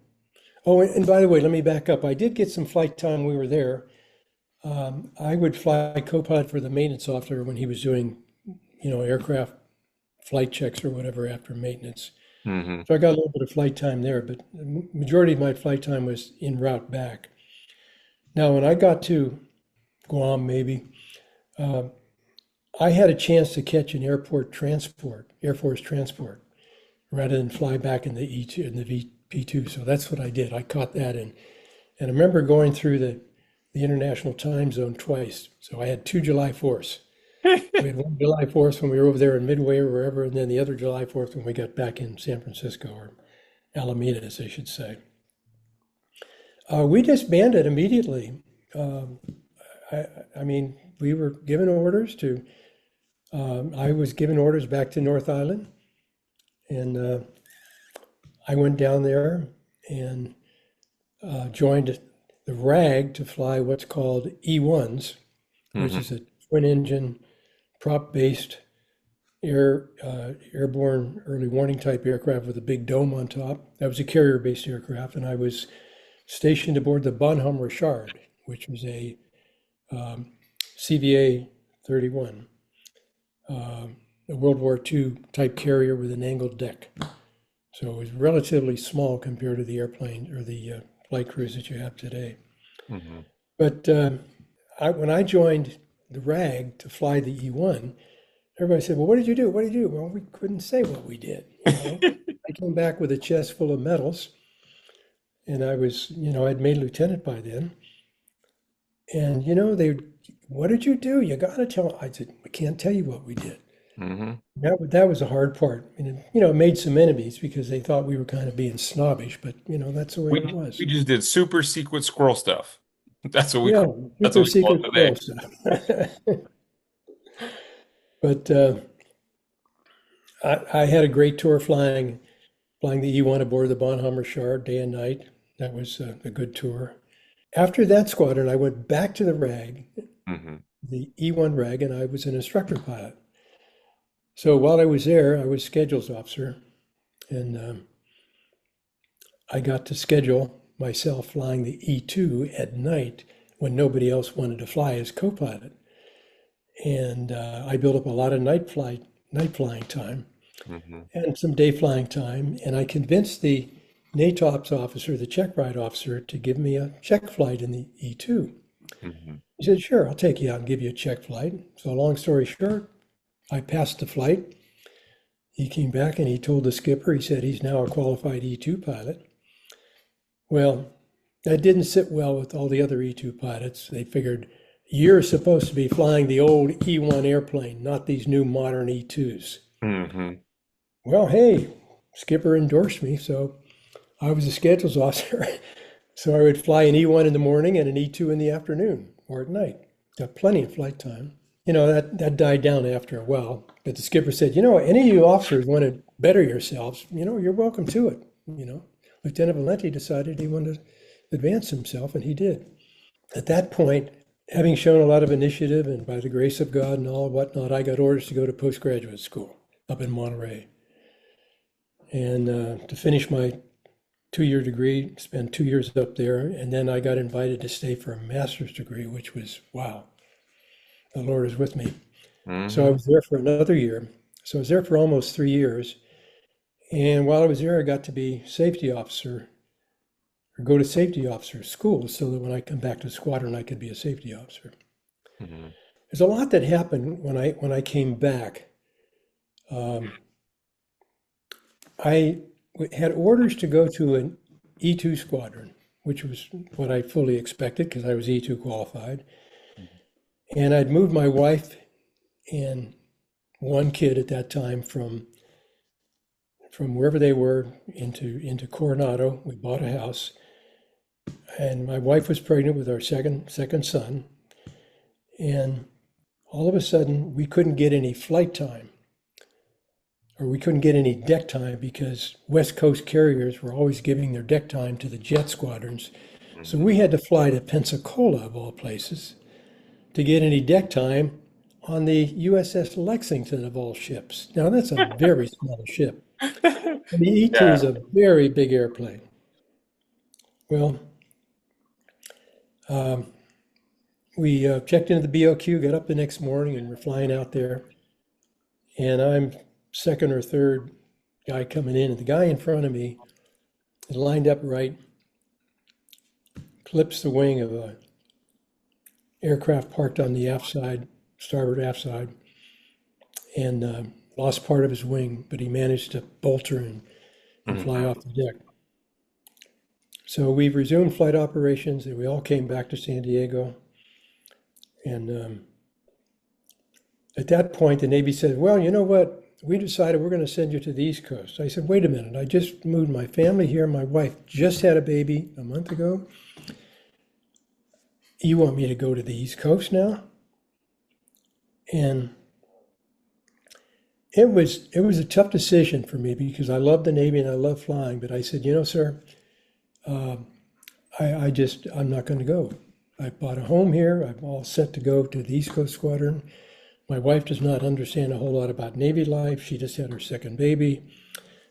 [SPEAKER 2] Oh, and by the way, let me back up. I did get some flight time. We were there. I would fly co-pilot for the maintenance officer when he was doing, aircraft flight checks or whatever after maintenance.
[SPEAKER 1] Hmm.
[SPEAKER 2] So I got a little bit of flight time there, but the majority of my flight time was en route back. Now, when I got to Guam, maybe, uh, I had a chance to catch an airport transport, Air Force transport, rather than fly back in the E2 in the VP2. So that's what I did. I caught that and I remember going through the international time zone twice. So I had two July 4ths. We had one July 4th when we were over there in Midway or wherever, and then the other July 4th when we got back in San Francisco or Alameda, as they should say. We disbanded immediately. Um, I mean, we were given orders to, I was given orders back to North Island, and I went down there and joined the RAG to fly what's called E1s, which
[SPEAKER 1] Hmm.
[SPEAKER 2] is a twin engine, prop based airborne early warning type aircraft with a big dome on top. That was a carrier based aircraft, and I was stationed aboard the Bonhomme Richard, which was a CVA 31, a World War II type carrier with an angled deck. So it was relatively small compared to the airplane or the flight crews that you have today.
[SPEAKER 1] Hmm.
[SPEAKER 2] But when I joined the RAG to fly the E1, everybody said, "Well, what did you do? What did you do?" Well, we couldn't say what we did. I came back with a chest full of medals, and I was, I'd made lieutenant by then. And what did you do? You got to tell. I said, "We can't tell you what we did."
[SPEAKER 1] Hmm.
[SPEAKER 2] That was the hard part. And it made some enemies because they thought we were kind of being snobbish, but that's the way it
[SPEAKER 1] We
[SPEAKER 2] was.
[SPEAKER 1] just did super secret squirrel stuff. That's what we
[SPEAKER 2] Yeah,
[SPEAKER 1] call that's what
[SPEAKER 2] super
[SPEAKER 1] we call
[SPEAKER 2] secret
[SPEAKER 1] it
[SPEAKER 2] squirrel
[SPEAKER 1] today.
[SPEAKER 2] stuff. But I had a great tour flying the E1 aboard the Bonhomme Richard day and night. That was a good tour. After that squadron, I went back to the RAG,
[SPEAKER 1] Hmm.
[SPEAKER 2] the E1 RAG, and I was an instructor pilot. So while I was there, I was schedules officer, and I got to schedule myself flying the E2 at night when nobody else wanted to fly as co-pilot. And I built up a lot of night flying time
[SPEAKER 1] Hmm.
[SPEAKER 2] and some day flying time. And I convinced the NATOPS officer, the check ride officer, to give me a check flight in the E2.
[SPEAKER 1] Hmm.
[SPEAKER 2] He said, "Sure, I'll take you out and give you a check flight." So long story short, I passed the flight. He came back and he told the skipper, he said he's now a qualified E2 pilot. Well, that didn't sit well with all the other E2 pilots. They figured you're supposed to be flying the old E1 airplane, not these new modern E2s.
[SPEAKER 1] Hmm.
[SPEAKER 2] Well, hey, skipper endorsed me, so I was a schedules officer. So I would fly an E1 in the morning and an E2 in the afternoon or at night. Got plenty of flight time. That died down after a while. But the skipper said, any of you officers want to better yourselves, you're welcome to it. Lieutenant Valenti decided he wanted to advance himself, and he did. At that point, having shown a lot of initiative and by the grace of God and all whatnot, I got orders to go to postgraduate school up in Monterey and to finish my 2 year degree, spend 2 years up there, and then I got invited to stay for a master's degree, which was wow, the Lord is with me. So I
[SPEAKER 1] Hmm.
[SPEAKER 2] was there for another year. So I was there for almost 3 years, And while I was there, I got to be safety officer or go to safety officer school so that when I come back to the squadron, I could be a safety officer.
[SPEAKER 1] Mhm.
[SPEAKER 2] There's a lot that happened when I came back. Um, I had orders to go to an E2 squadron, which was what I fully expected because I was E2 qualified. And I'd moved my wife and one kid at that time from wherever they were into Coronado. We bought a house, and my wife was pregnant with our second son. And all of a sudden, we couldn't get any flight time, or we couldn't get any deck time because West Coast carriers were always giving their deck time to the jet squadrons. So
[SPEAKER 1] Mhm.
[SPEAKER 2] we had to fly to Pensacola, of all places, to get any deck time on the USS Lexington, of all ships. Now, that's a very small ship. And the E2
[SPEAKER 1] Yeah.
[SPEAKER 2] is a very big airplane. Well, um, we checked into the BOQ, got up the next morning, and we're flying out there. And I'm second or third guy coming in, and the guy in front of me is lined up right, clips the wing of a aircraft parked on the aft side, starboard aft side, and lost part of his wing, but he managed to bolter and fly
[SPEAKER 1] Mhm.
[SPEAKER 2] off the deck. So we've resumed flight operations, and we all came back to San Diego. And at that point, the Navy said, "Well, you know what? We decided we're going to send you to the East Coast." I said, "Wait a minute. I just moved my family here. My wife just had a baby a month ago. You want me to go to the East Coast now?" And it was a tough decision for me because I love the Navy and I love flying. But I said, sir, uh, I'm not going to go. I bought a home here. I'm all set to go to the East Coast Squadron. My wife does not understand a whole lot about Navy life. She just had her second baby,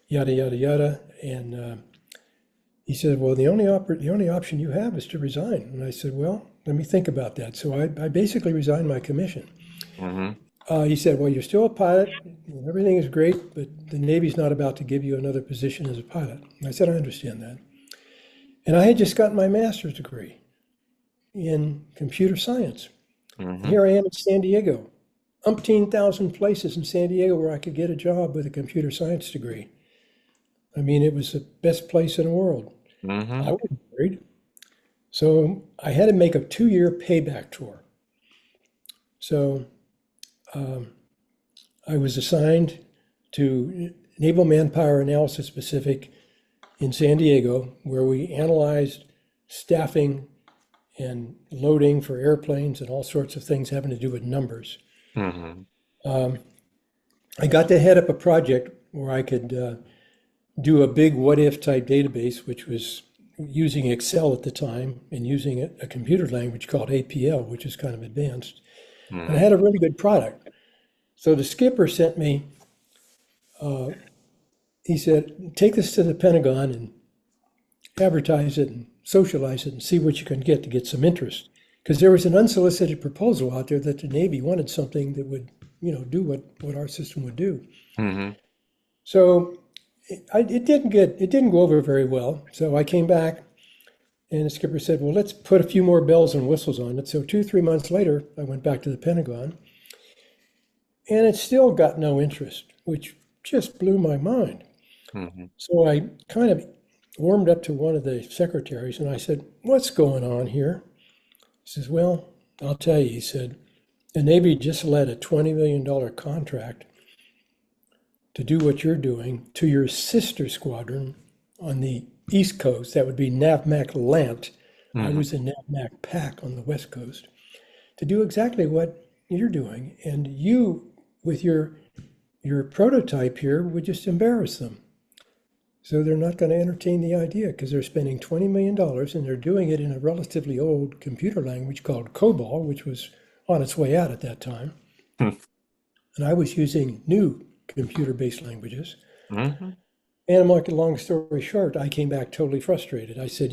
[SPEAKER 2] yada yada yada. And he said, "Well, the only option you have is to resign." And I said, "Well, let me think about that." So I basically resigned my commission.
[SPEAKER 1] Mhm.
[SPEAKER 2] He said, "Well, you're still a pilot. Everything is great, but the Navy's not about to give you another position as a pilot." And I said, "I understand that." And I had just gotten my master's degree in computer science. And
[SPEAKER 1] Mhm.
[SPEAKER 2] here I am in San Diego, umpteen thousand places in San Diego where I could get a job with a computer science degree. I mean, it was the best place in the world. I
[SPEAKER 1] Mhm.
[SPEAKER 2] wasn't worried. So I had to make a 2-year payback tour. So um, I was assigned to Naval Manpower Analysis Pacific in San Diego, where we analyzed staffing and loading for airplanes and all sorts of things having to do with numbers.
[SPEAKER 1] Mhm.
[SPEAKER 2] Um, I got to head up a project where I could do a big what if type database, which was using Excel at the time and using a computer language called APL, which is kind of advanced. And I
[SPEAKER 1] Mhm.
[SPEAKER 2] had a really good product. So the skipper sent me, he said, "Take this to the Pentagon and advertise it and socialize it and see what you can get some interest." Because there was an unsolicited proposal out there that the Navy wanted something that would, do what our system would do.
[SPEAKER 1] Mhm.
[SPEAKER 2] So it didn't go over very well. So I came back and the skipper said, "Well, let's put a few more bells and whistles on it." So 2, 3 months later, I went back to the Pentagon and it still got no interest, which just blew my mind.
[SPEAKER 1] Mhm.
[SPEAKER 2] So I kind of warmed up to one of the secretaries and I said, "What's going on here?" He says, "Well, I'll tell you," he said, "the Navy just let a $20 million contract to do what you're doing to your sister squadron on the East Coast. That would be NAVMAC LANT. I
[SPEAKER 1] Mhm.
[SPEAKER 2] was in NAVMAC PAC on the West Coast, to do exactly what you're doing. And you, with your prototype here, would just embarrass them. So they're not going to entertain the idea because they're spending $20 million and they're doing it in a relatively old computer language called COBOL, which was on its way out at that time. And I was using new computer-based languages.
[SPEAKER 1] Mhm.
[SPEAKER 2] And to make a long story short, I came back totally frustrated. I said,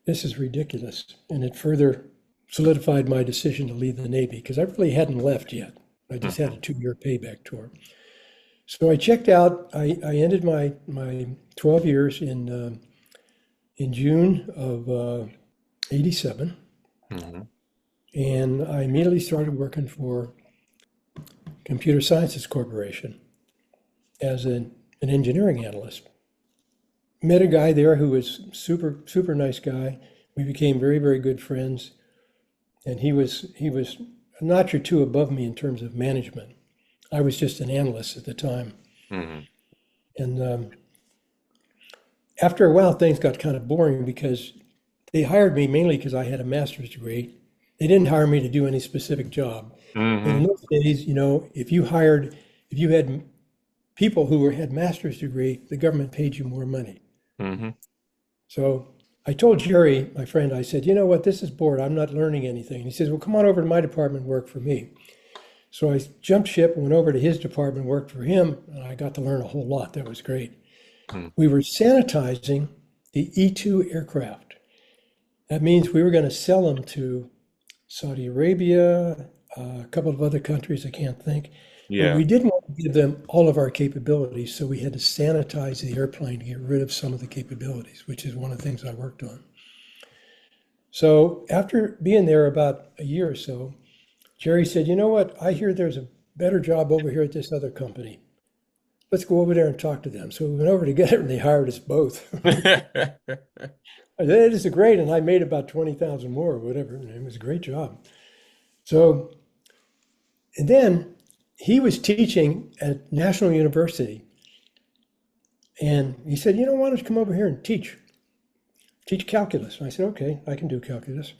[SPEAKER 2] this is ridiculous. And it further solidified my decision to leave the Navy because I really hadn't left yet. I just had a
[SPEAKER 1] Mhm.
[SPEAKER 2] 2-year payback tour. So I checked out. I ended my 12 years in June of '87,
[SPEAKER 1] Hmm.
[SPEAKER 2] and I immediately started working for Computer Sciences Corporation as an engineering analyst. Met a guy there who was super nice guy. We became very good friends, and he was a notch or two above me in terms of management. I was just an analyst at the time,
[SPEAKER 1] Hmm.
[SPEAKER 2] and after a while, things got kind of boring because they hired me mainly because I had a master's degree. They didn't hire me to do any specific job. And in
[SPEAKER 1] Hmm.
[SPEAKER 2] those days, if you had people had master's degree, the government paid you more money.
[SPEAKER 1] Hmm.
[SPEAKER 2] So I told Jerry, my friend, I said, you know what, this is bored. I'm not learning anything. He says, well, come on over to my department and work for me. So I jumped ship, went over to his department, worked for him, and I got to learn a whole lot. That was great. We were sanitizing the E-2 aircraft. That means we were going to sell them to Saudi Arabia, a couple of other countries I can't think, but
[SPEAKER 1] Yeah.
[SPEAKER 2] we didn't want to give them all of our capabilities, so we had to sanitize the airplane to get rid of some of the capabilities, which is one of the things I worked on. So after being there about a year or so, Jerry said, "You know what? I hear there's a better job over here at this other company. Let's go over there and talk to them." So we went over together and they hired us both. That is great, and I made about 20,000 more or whatever, and it was a great job. So, and then he was teaching at National University, and he said, "You know, why don't you come over here and teach calculus?" And I said, "Okay, I can do calculus."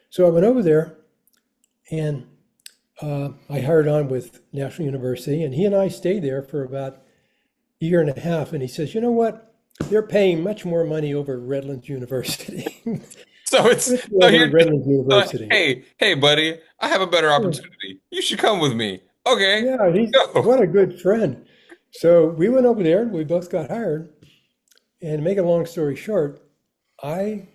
[SPEAKER 2] So I went over there, and I hired on with National University, and he and I stayed there for about a year and a half. And he says, "You know what? They're paying much more money over at Redlands University."
[SPEAKER 1] So it's
[SPEAKER 2] Let's go
[SPEAKER 1] so
[SPEAKER 2] over to
[SPEAKER 1] you're
[SPEAKER 2] Redlands University.
[SPEAKER 1] hey buddy, I have a better opportunity. You should come with me. Okay,
[SPEAKER 2] Yeah, he's
[SPEAKER 1] go.
[SPEAKER 2] what a good friend. So we went over there, we both got hired. And to make a long story short, I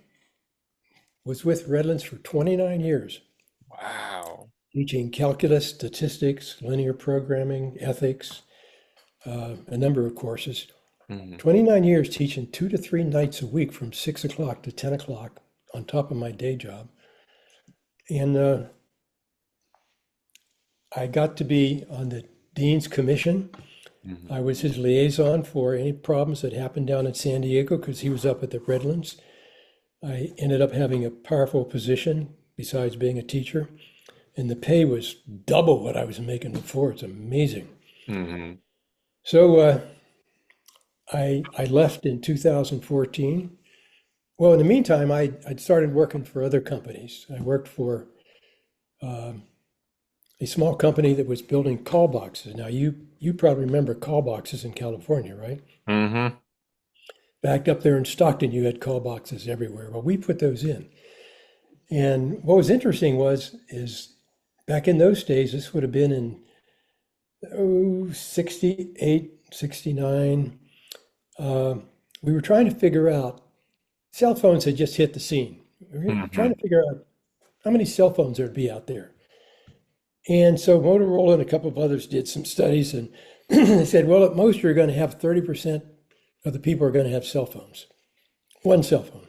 [SPEAKER 2] was with Redlands for 29 years,
[SPEAKER 1] Wow.
[SPEAKER 2] teaching calculus, statistics, linear programming, ethics, a number of courses.
[SPEAKER 1] Hmm.
[SPEAKER 2] 29 years teaching 2 to 3 nights a week from 6 o'clock to 10 o'clock on top of my day job. And I got to be on the Dean's Commission.
[SPEAKER 1] Hmm.
[SPEAKER 2] I was his liaison for any problems that happened down in San Diego because he was up at the Redlands. I ended up having a powerful position besides being a teacher, and the pay was double what I was making before. It's amazing.
[SPEAKER 1] Hmm.
[SPEAKER 2] So I left in 2014. Well, in the meantime, I'd started working for other companies. I worked for a small company that was building call boxes. Now, you probably remember call boxes in California, right?
[SPEAKER 1] Hmm.
[SPEAKER 2] Back up there in Stockton, you had call boxes everywhere. Well, we put those in. And what was interesting is back in those days, this would have been in 68, 69. Uh, we were trying to figure out, cell phones had just hit the scene. We were trying
[SPEAKER 1] Hmm.
[SPEAKER 2] to figure out how many cell phones there'd be out there. And so Motorola and a couple of others did some studies and they said, well, at most you're going to have 30% of the people are going to have cell phones, one cell phone.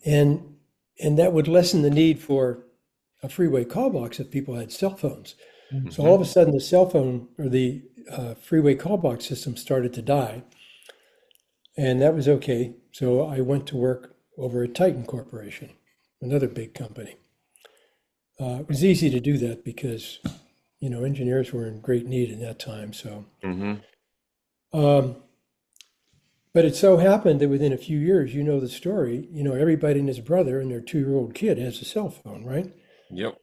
[SPEAKER 2] And and that would lessen the need for a freeway call box if people had cell phones. So all
[SPEAKER 1] Hmm.
[SPEAKER 2] of a sudden, the cell phone or the freeway call box system started to die, and that was okay. So I went to work over at Titan Corporation, another big company. It was easy to do that because engineers were in great need in that time. So,
[SPEAKER 1] Hmm.
[SPEAKER 2] um, but it so happened that within a few years, you know the story. Everybody and his brother and their 2-year-old kid has a cell phone, right?
[SPEAKER 1] Yep.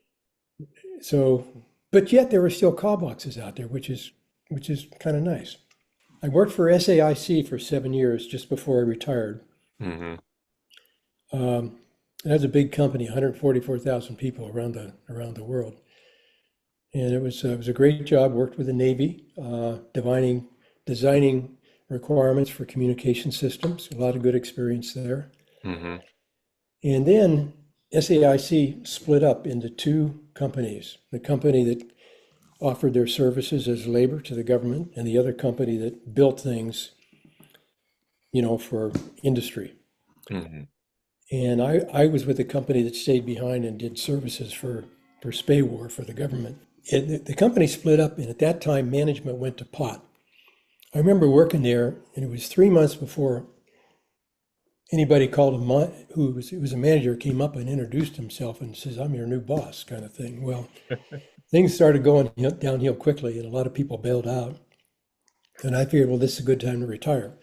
[SPEAKER 2] So, but yet there were still call boxes out there, which is kind of nice. I worked for SAIC for 7 years just before I retired.
[SPEAKER 1] Hmm.
[SPEAKER 2] That's a big company, 144,000 people around the world, and it was a great job. Worked with the Navy, designing requirements for communication systems. A lot of good experience there.
[SPEAKER 1] Hmm.
[SPEAKER 2] And then SAIC split up into two companies. The company that offered their services as labor to the government and the other company that built things, for industry.
[SPEAKER 1] Hmm.
[SPEAKER 2] And I was with a company that stayed behind and did services for Spay for the government. The company split up, and at that time, management went to pot. I remember working there, and it was 3 months before anybody called him, who was a manager, came up and introduced himself and says, "I'm your new boss," kind of thing. Well, things started going downhill quickly, and a lot of people bailed out. And I figured, well, this is a good time to retire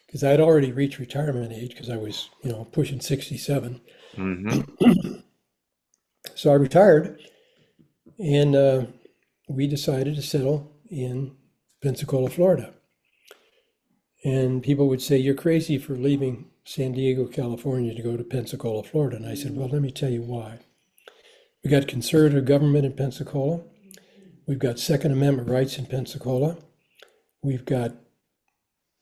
[SPEAKER 2] because I'd already reached retirement age because I was, pushing 67.
[SPEAKER 1] Hmm.
[SPEAKER 2] So I retired, and we decided to settle in Pensacola, Florida. And people would say, "You're crazy for leaving San Diego, California to go to Pensacola, Florida." And I said, "Well, let me tell you why. We got conservative government in Pensacola. We've got Second Amendment rights in Pensacola. We've got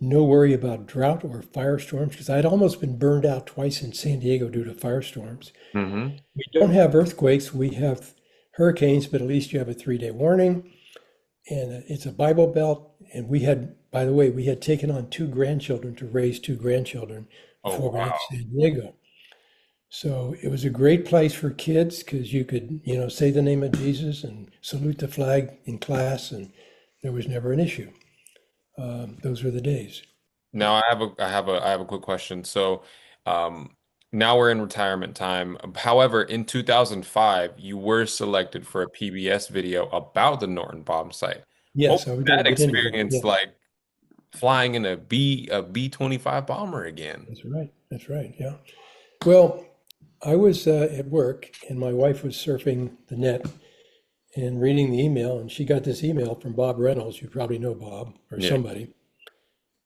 [SPEAKER 2] no worry about drought or firestorms because I'd almost been burned out twice in San Diego due to firestorms.
[SPEAKER 1] Hmm.
[SPEAKER 2] We don't have earthquakes. We have hurricanes, but at least you have a 3-day warning. And it's a Bible Belt. And by the way, we had taken on 2 grandchildren to raise 2 grandchildren
[SPEAKER 1] Oh,
[SPEAKER 2] before we left
[SPEAKER 1] wow.
[SPEAKER 2] San Diego. So it was a great place for kids because you could, say the name of Jesus and salute the flag in class, and there was never an issue. Those were the days.
[SPEAKER 1] Now I have a quick question. So, um, now we're in retirement time. However, in 2005, you were selected for a PBS video about the Norton bomb site. What
[SPEAKER 2] Yes,
[SPEAKER 1] was
[SPEAKER 2] I was going
[SPEAKER 1] that
[SPEAKER 2] to get into that.
[SPEAKER 1] experience
[SPEAKER 2] Yeah,
[SPEAKER 1] like flying in a B-25 bomber again?
[SPEAKER 2] that's right. That's right. Yeah. Well, I was at work, and my wife was surfing the net and reading the email, and she got this email from Bob Reynolds. You probably know Bob or
[SPEAKER 1] Yeah.
[SPEAKER 2] somebody.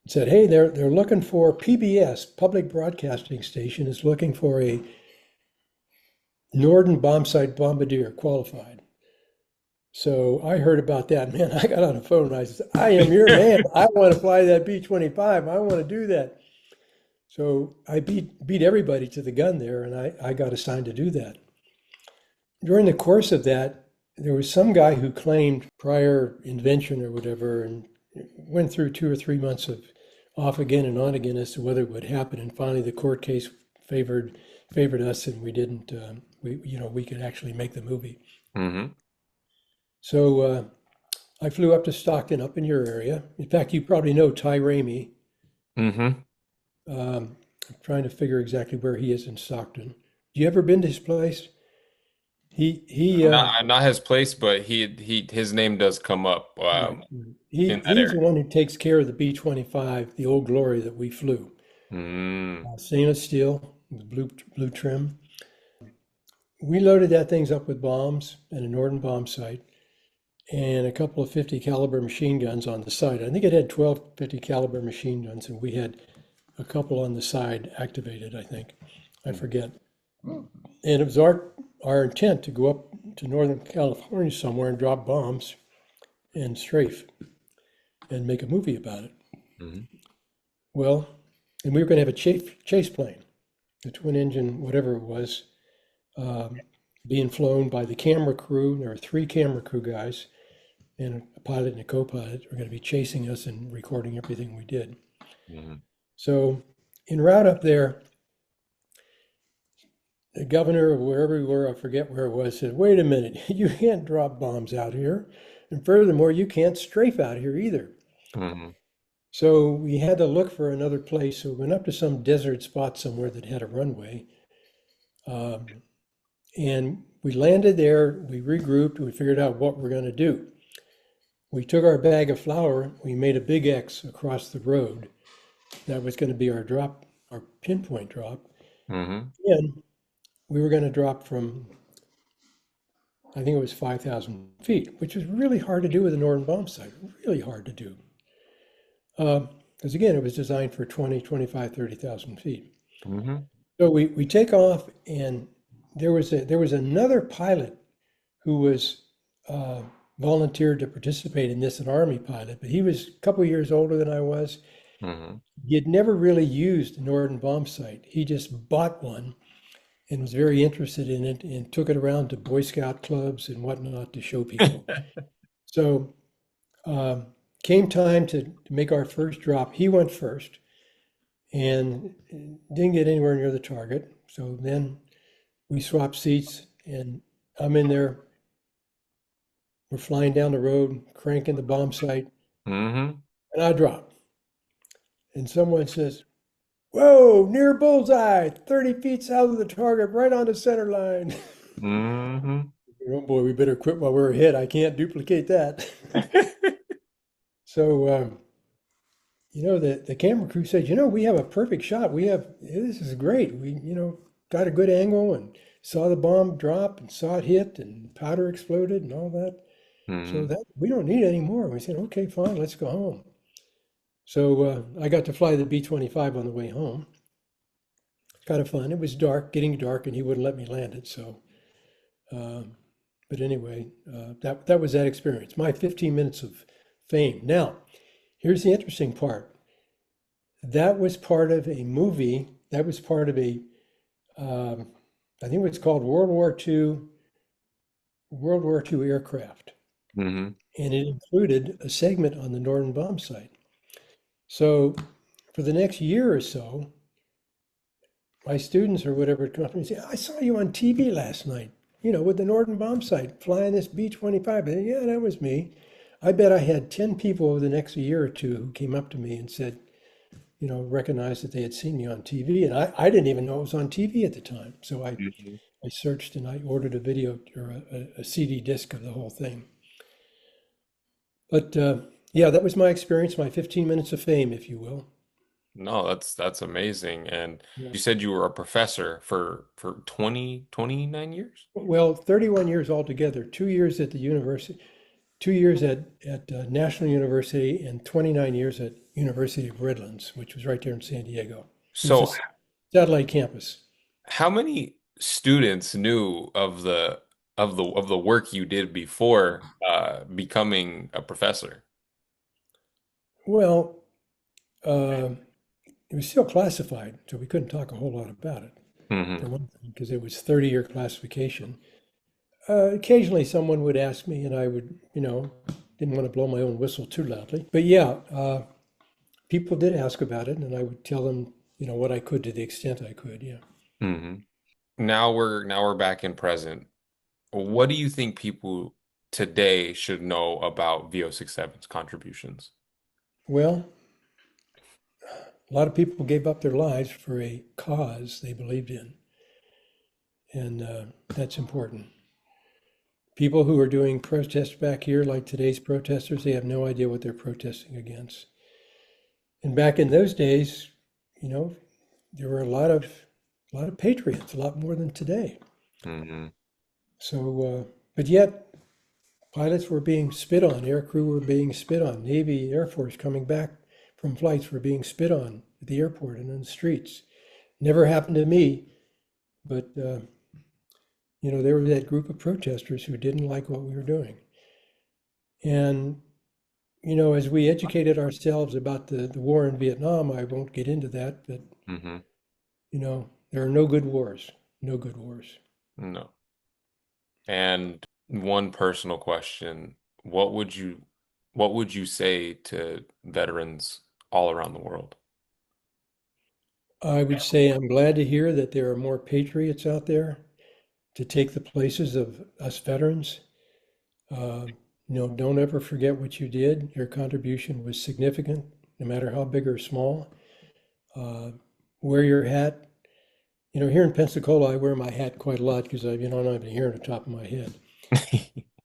[SPEAKER 2] It said, "Hey, they're looking for PBS, Public Broadcasting Station, is looking for a Norden bombsight bombardier qualified." So I heard about that. Man, I got on the phone and I said, "I am your man. I want to fly that B-25. I want to do that." So I beat everybody to the gun there, and I got assigned to do that. During the course of that, there was some guy who claimed prior invention or whatever, and went through 2 or 3 months of off again and on again as to whether it would happen. And finally, the court case favored us, and we didn't. We could actually make the movie.
[SPEAKER 1] Hmm.
[SPEAKER 2] So I flew up to Stockton, up in your area. In fact, you probably know Ty Ramey.
[SPEAKER 1] Hmm.
[SPEAKER 2] I'm trying to figure exactly where he is in Stockton. You ever been to his place? He
[SPEAKER 1] Not his place, but his name does come up
[SPEAKER 2] right. He
[SPEAKER 1] in that
[SPEAKER 2] he's the
[SPEAKER 1] area.
[SPEAKER 2] one who takes care of the B-25, the Old Glory that we flew.
[SPEAKER 1] Mm.
[SPEAKER 2] Stainless steel, with blue trim. We loaded that things up with bombs and a Norden bomb sight and a couple of 50 caliber machine guns on the side. I think it had 12 50 caliber machine guns, and we had a couple on the side activated, I think. I forget. And it was our intent to go up to Northern California somewhere and drop bombs and strafe and make a movie about it.
[SPEAKER 1] Hmm.
[SPEAKER 2] Well, and we were going to have a chase plane, a twin engine, whatever it was, um, being flown by the camera crew. There were 3 camera crew guys and a pilot and a co-pilot were going to be chasing us and recording everything we did.
[SPEAKER 1] Hmm.
[SPEAKER 2] So en route up there, the governor of wherever we were, I forget where it was, said, "Wait a minute, you can't drop bombs out here. And furthermore, you can't strafe out here either."
[SPEAKER 1] Hmm.
[SPEAKER 2] So we had to look for another place. So we went up to some desert spot somewhere that had a runway. Um, and we landed there, we regrouped, we figured out what we're going to do. We took our bag of flour, we made a big X across the road. That was going to be our drop, our pinpoint drop.
[SPEAKER 1] Hmm.
[SPEAKER 2] And we were going to drop from, I think it was 5,000 feet, which was really hard to do with a Norden bomb sight, really hard to do. Because again, it was designed for 20, 25, 30,000 feet.
[SPEAKER 1] Hmm.
[SPEAKER 2] So we take off, and there was another pilot who was uh, volunteered to participate in this, an Army pilot, but he was a couple of years older than I was.
[SPEAKER 1] Hmm.
[SPEAKER 2] He had never really used a Norden bomb sight. He just bought one and was very interested in it and took it around to Boy Scout clubs and whatnot to show people. So um, came time to make our first drop. He went first and didn't get anywhere near the target. So then we swapped seats, and I'm in there. We're flying down the road, cranking the bomb sight,
[SPEAKER 1] Mm-hmm.
[SPEAKER 2] and I drop. And someone says, "Whoa, near bullseye, 30 feet south of the target, right on the center line."
[SPEAKER 1] Mm-hmm.
[SPEAKER 2] Oh boy, we better quit while we're ahead. I can't duplicate that. So, the camera crew said, we have a perfect shot. This is great. We got a good angle and saw the bomb drop and saw it hit and powder exploded and all that. So
[SPEAKER 1] Mm-hmm.
[SPEAKER 2] that we don't need any more. We said, okay, fine, let's go home. So I got to fly the B-25 on the way home. Kind of fun. It was dark, getting dark, and he wouldn't let me land it. So, um, but anyway, that was that experience. My 15 minutes of fame. Now, here's the interesting part. That was part of a movie. That was part of um, I think it was called World War II aircraft,
[SPEAKER 1] Mm-hmm.
[SPEAKER 2] and it included a segment on the Norden bomb sight. So for the next year or so, my students or whatever would come up to me and say, "I saw you on TV last night, with the Norden bomb sight flying this B-25." And yeah, that was me. I bet I had 10 people over the next year or two who came up to me and said, recognized that they had seen me on TV. And I didn't even know it was on TV at the time. So I searched and I ordered a video or a CD disc of the whole thing. But yeah, that was my experience, my 15 minutes of fame, if you will.
[SPEAKER 1] No, that's amazing. And
[SPEAKER 2] Yeah.
[SPEAKER 1] you said you were a professor for 29 years?
[SPEAKER 2] Well, 31 years altogether, 2 years at the university, 2 years at National University, and 29 years at University of Redlands, which was right there in San Diego. It was a
[SPEAKER 1] So
[SPEAKER 2] satellite campus.
[SPEAKER 1] how many students knew of the work you did before becoming a professor?
[SPEAKER 2] Well, uh, it was still classified, so we couldn't talk a whole lot about it, for
[SPEAKER 1] Hmm.
[SPEAKER 2] one thing, because it was 30-year classification. Occasionally, someone would ask me, and I would, didn't want to blow my own whistle too loudly. But yeah, people did ask about it, and I would tell them, what I could to the extent I could. Yeah.
[SPEAKER 1] Hmm. Now we're back in present. What do you think people today should know about VO-67's contributions?
[SPEAKER 2] Well, a lot of people gave up their lives for a cause they believed in, and that's important. People who are doing protests back here, like today's protesters, they have no idea what they're protesting against. And back in those days, you know, there were a lot of patriots, a lot more than today.
[SPEAKER 1] Hmm.
[SPEAKER 2] So, but yet pilots were being spit on, air crew were being spit on, Navy, Air Force coming back from flights were being spit on at the airport and in the streets. Never happened to me, but there was that group of protesters who didn't like what we were doing. And as we educated ourselves about the war in Vietnam, I won't get into that, but
[SPEAKER 1] Hmm.
[SPEAKER 2] there are no good wars, no good wars.
[SPEAKER 1] No. And one personal question, what would you say to veterans all around the world?
[SPEAKER 2] I would say I'm glad to hear that there are more patriots out there to take the places of us veterans. Uh, don't ever forget what you did. Your contribution was significant, no matter how big or small. Uh, wear your hat. Here in Pensacola, I wear my hat quite a lot because I don't have any hair on the top of my head.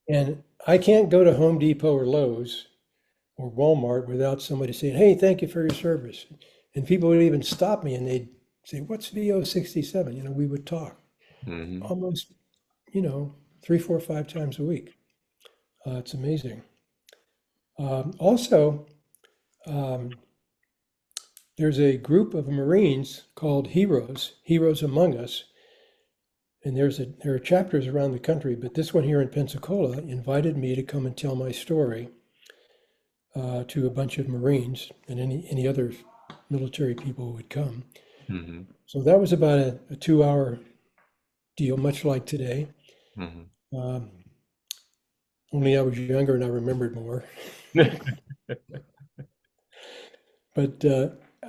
[SPEAKER 2] And I can't go to Home Depot or Lowe's or Walmart without somebody saying, "Hey, thank you for your service." And people would even stop me and they'd say, "What's VO-67?" We would talk
[SPEAKER 1] Hmm.
[SPEAKER 2] almost, 3, 4, 5 times a week. It's amazing. Also, um, there's a group of Marines called Heroes, Heroes Among Us, and there are chapters around the country, but this one here in Pensacola invited me to come and tell my story to a bunch of Marines and any other military people who would come.
[SPEAKER 1] Hmm.
[SPEAKER 2] So that was about a 2-hour deal, much like today.
[SPEAKER 1] Hmm.
[SPEAKER 2] Um, only I was younger and I remembered more. But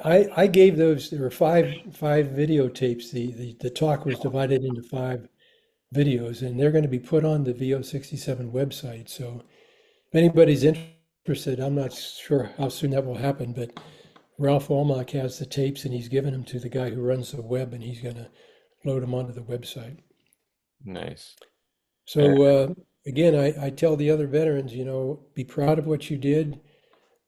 [SPEAKER 2] I gave those. There were five videotapes. The talk was divided into five videos, and they're going to be put on the VO-67 website. So if anybody's interested, I'm not sure how soon that will happen, but Ralph Walmach has the tapes, and he's given them to the guy who runs the web, and he's going to load them onto the website.
[SPEAKER 1] Nice. And
[SPEAKER 2] So again, I tell the other veterans, be proud of what you did.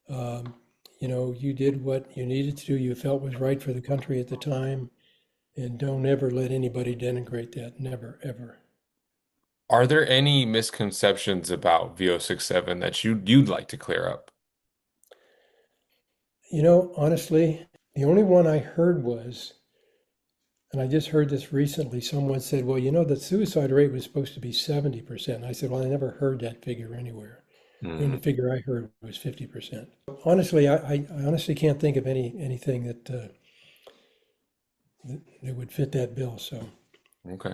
[SPEAKER 2] Um, you did what you needed to do, you felt was right for the country at the time, and don't ever let anybody denigrate that. Never, ever.
[SPEAKER 1] are there any misconceptions about VO-67 that you'd like to clear up?
[SPEAKER 2] Honestly, the only one I heard was, and I just heard this recently, someone said, well, the suicide rate was supposed to be 70%. I said, well, I never heard that figure anywhere. The
[SPEAKER 1] Hmm.
[SPEAKER 2] only figure I heard was 50%. Honestly, I honestly can't think of anything that would fit that bill. So,
[SPEAKER 1] Okay.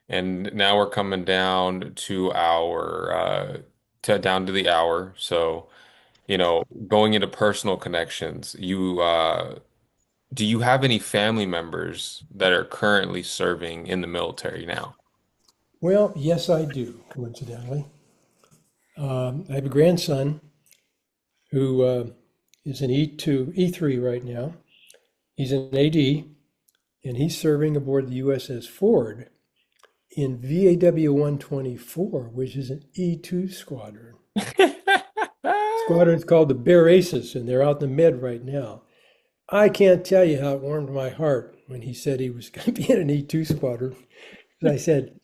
[SPEAKER 1] And now we're coming down to down to the hour. So, going into personal connections, do you have any family members that are currently serving in the military now?
[SPEAKER 2] well, yes, I do, coincidentally. I have a grandson who is an E2, E3 right now. He's an AD, and he's serving aboard the USS Ford in VAW 124, which is an E2 squadron. Squadron's called the Bear Aces, and they're out in the Med right now. I can't tell you how it warmed my heart when he said he was going to be in an E2 squadron. I said,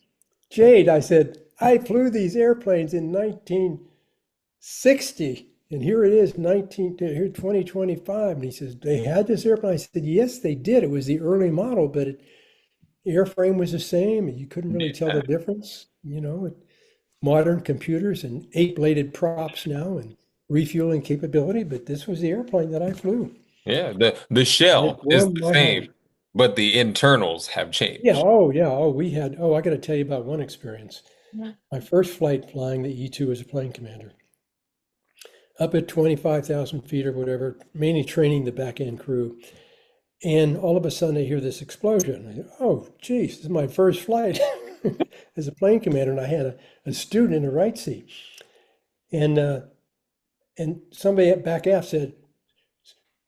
[SPEAKER 2] Jade, I said, I flew these airplanes in 1960, and here it is, 2025. And he says, they had this airplane. I said, yes, they did. It was the early model, but the airframe was the same. And you couldn't really tell
[SPEAKER 1] Yeah.
[SPEAKER 2] the difference. Modern computers and eight-bladed props now and refueling capability, but this was the airplane that I flew.
[SPEAKER 1] Yeah, the
[SPEAKER 2] And
[SPEAKER 1] shell
[SPEAKER 2] it
[SPEAKER 1] is
[SPEAKER 2] warmed
[SPEAKER 1] the
[SPEAKER 2] my heart.
[SPEAKER 1] same, but the internals have
[SPEAKER 2] Yeah,
[SPEAKER 1] changed.
[SPEAKER 2] oh yeah, I got to tell you about one experience.
[SPEAKER 1] Yeah.
[SPEAKER 2] My first flight flying the E2 as a plane commander, up at 25,000 feet or whatever, mainly training the back end crew. And all of a sudden I hear this explosion. I go, oh, geez, this is my first flight as a plane commander. And I had a student in the right seat. And somebody at back aft said,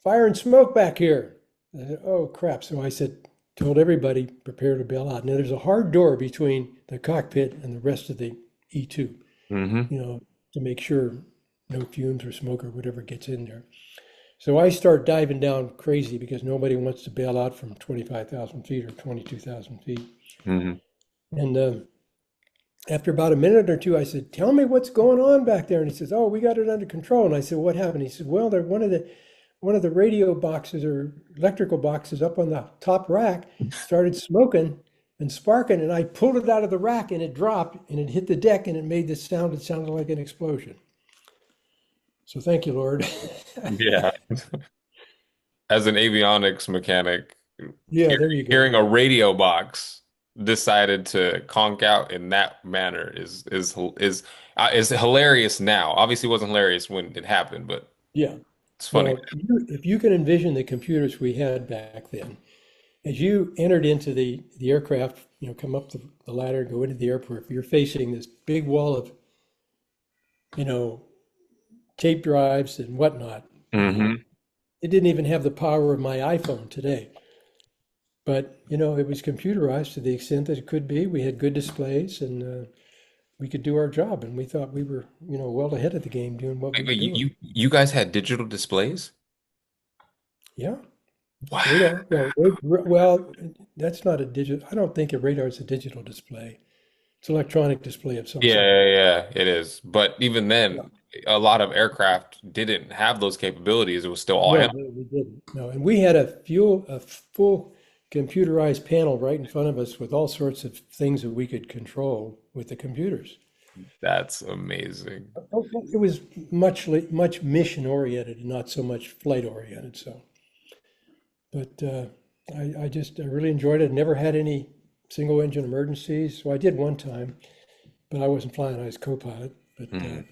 [SPEAKER 2] fire and smoke back here. I said, oh, crap. So I said, told everybody, prepare to bail out. Now there's a hard door between the cockpit and the rest of the E2,
[SPEAKER 1] Hmm.
[SPEAKER 2] you know, to make sure no fumes or smoke or whatever gets in there. So I start diving down crazy because nobody wants to bail out from 25,000 feet or 22,000 feet.
[SPEAKER 1] Hmm.
[SPEAKER 2] And after about a minute or two, I said, "Tell me what's going on back there." And he says, "Oh, we got it under control." And I said, "What happened?" He said, "Well, they're one of the radio boxes or electrical boxes up on the top rack started smoking and sparking, and I pulled it out of the rack and it dropped and it hit the deck and it made this sound. It sounded like an explosion. So thank you, Lord."
[SPEAKER 1] Yeah. As an avionics mechanic,
[SPEAKER 2] Yeah, there you go.
[SPEAKER 1] hearing a radio box decided to conk out in that manner is hilarious now. Obviously, it wasn't hilarious when it happened, but
[SPEAKER 2] Yeah.
[SPEAKER 1] it's funny.
[SPEAKER 2] Well, if you can envision the computers we had back then, as you entered into the aircraft, come up the ladder, go into the airport, you're facing this big wall of, you know, tape drives and whatnot.
[SPEAKER 1] Hmm.
[SPEAKER 2] It didn't even have the power of my iPhone today, but it was computerized to the extent that it could be. We had good displays, and we could do our job, and we thought we were, well ahead of the game doing what we
[SPEAKER 1] Wait,
[SPEAKER 2] were
[SPEAKER 1] wait,
[SPEAKER 2] doing.
[SPEAKER 1] you guys had digital displays?
[SPEAKER 2] Yeah,
[SPEAKER 1] Wow.
[SPEAKER 2] radar. Well, that's not a digital. I don't think a radar is a digital display. It's an electronic display of some
[SPEAKER 1] Yeah,
[SPEAKER 2] sort.
[SPEAKER 1] yeah, yeah, it is. But even
[SPEAKER 2] Yeah.
[SPEAKER 1] then, a lot of aircraft didn't have those capabilities. It was still all
[SPEAKER 2] No,
[SPEAKER 1] analog.
[SPEAKER 2] we didn't. No, and we had a full computerized panel right in front of us with all sorts of things that we could control with the computers.
[SPEAKER 1] That's amazing.
[SPEAKER 2] It was much mission oriented and not so much flight oriented. So, but I really enjoyed it. Never had any single engine emergencies. So I did one time, but I wasn't flying. I was co-pilot. But
[SPEAKER 1] Mhm.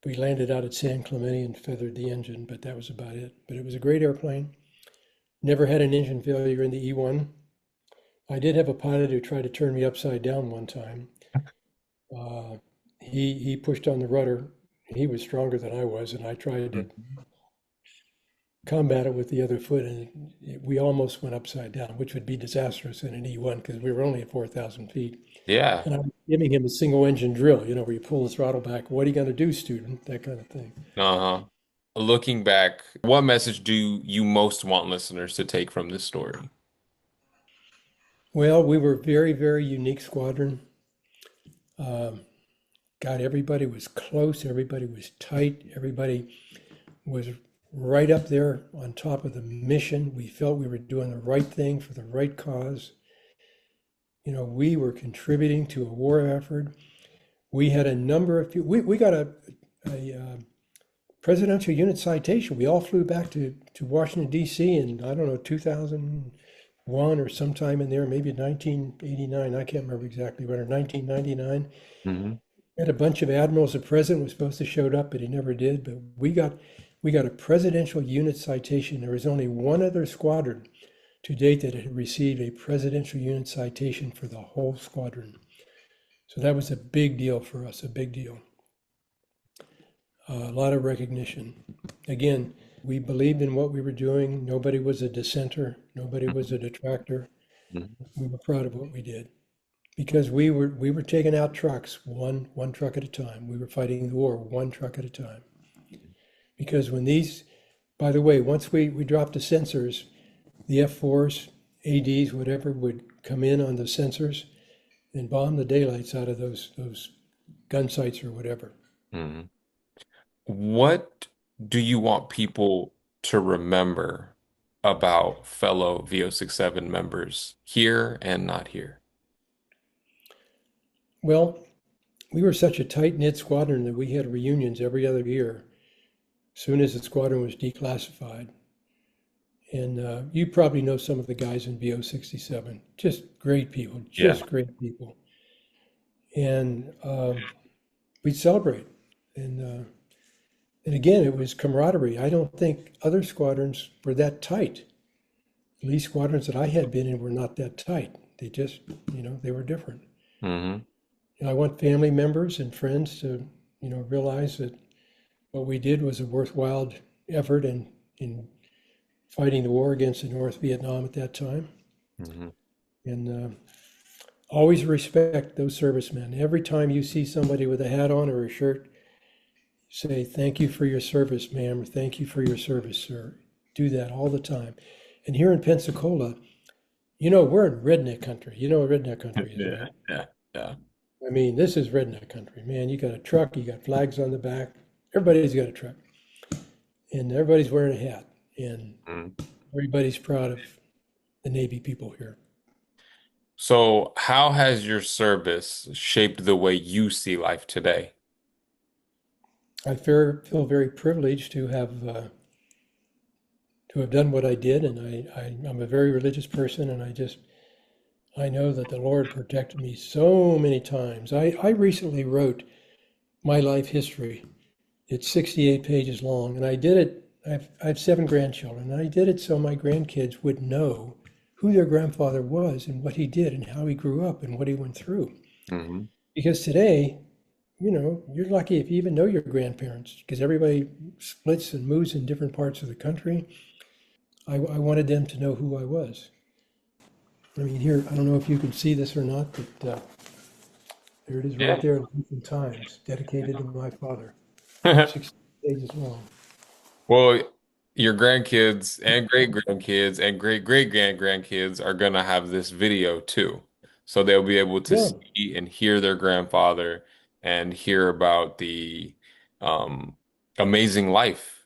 [SPEAKER 2] we landed out at San Clemente and feathered the engine, but that was about it. But it was a great airplane. Never had an engine failure in the E1. I did have a pilot who tried to turn me upside down one time. Uh, he pushed on the rudder. He was stronger than I was, and I tried to
[SPEAKER 1] Mhm.
[SPEAKER 2] combat it with the other foot, and we almost went upside down, which would be disastrous in an E1 because we were only at 4,000 feet.
[SPEAKER 1] Yeah.
[SPEAKER 2] And I'm giving him a single engine drill, where you pull the throttle back. What are you going to do, student? That kind of thing.
[SPEAKER 1] Uh-huh. Looking back, what message do you most want listeners to take from this story?
[SPEAKER 2] Well, we were very, very unique squadron. Um, God, everybody was close, everybody was tight, everybody was right up there on top of the mission. We felt we were doing the right thing for the right cause. We were contributing to a war effort. We had a number of people. We got a presidential unit citation. We all flew back to Washington, D.C. in, I don't know, 2001 or sometime in there, maybe 1989. I can't remember exactly when, or 1999.
[SPEAKER 1] Hmm.
[SPEAKER 2] Had a bunch of admirals. The president was supposed to show up, but he never did. But we got a presidential unit citation. There was only one other squadron to date that had received a presidential unit citation for the whole squadron. So that was a big deal for us, a big deal. A lot of recognition. Again, we believed in what we were doing. Nobody was a dissenter. Nobody was a detractor. We were proud of what we did because we were taking out trucks one truck at a time. We were fighting the war one truck at a time. Because when these, by the way, once we dropped the sensors, the F4s, ADs, whatever, would come in on the sensors and bomb the daylights out of those gun sites or whatever.
[SPEAKER 1] Hmm. What do you want people to remember about fellow VO-67 members here and not here?
[SPEAKER 2] Well, we were such a tight-knit squadron that we had reunions every other year, as soon as the squadron was declassified. And you probably know some of the guys in VO-67. Just great people,
[SPEAKER 1] Yeah.
[SPEAKER 2] just great people. And we'd celebrate. And again, it was camaraderie. I don't think other squadrons were that tight. At least squadrons that I had been in were not that tight. They just, they were different.
[SPEAKER 1] Hmm.
[SPEAKER 2] And I want family members and friends to, realize that what we did was a worthwhile effort in fighting the war against the North Vietnam at that time.
[SPEAKER 1] Hmm.
[SPEAKER 2] And always respect those servicemen. Every time you see somebody with a hat on or a shirt, say, thank you for your service, ma'am, or thank you for your service, sir. Do that all the time. And here in Pensacola, we're in redneck country. You know what redneck country is,
[SPEAKER 1] Yeah.
[SPEAKER 2] right?
[SPEAKER 1] Yeah. Yeah.
[SPEAKER 2] I mean, this is redneck country, man. You got a truck, you got flags on the back. Everybody's got a truck, and everybody's wearing a hat, and
[SPEAKER 1] Mhm.
[SPEAKER 2] everybody's proud of the Navy people here.
[SPEAKER 1] So, how has your service shaped the way you see life today?
[SPEAKER 2] I feel very privileged to have done what I did, and I'm a very religious person, and I know that the Lord protected me so many times. I recently wrote my life history. It's 68 pages long, and I did it. I have 7 grandchildren, and I did it so my grandkids would know who their grandfather was and what he did and how he grew up and what he went through.
[SPEAKER 1] Hmm.
[SPEAKER 2] Because today, you're lucky if you even know your grandparents, because everybody splits and moves in different parts of the country. I wanted them to know who I was. I mean, here, I don't know if you can see this or not, but there it is right
[SPEAKER 1] Yeah.
[SPEAKER 2] there, Life and Times, dedicated to my father, 60 pages long.
[SPEAKER 1] Well, your grandkids and great grandkids and great great grandkids are gonna have this video too. So they'll be able to
[SPEAKER 2] Yeah,
[SPEAKER 1] see and hear their grandfather and hear about the um, amazing life,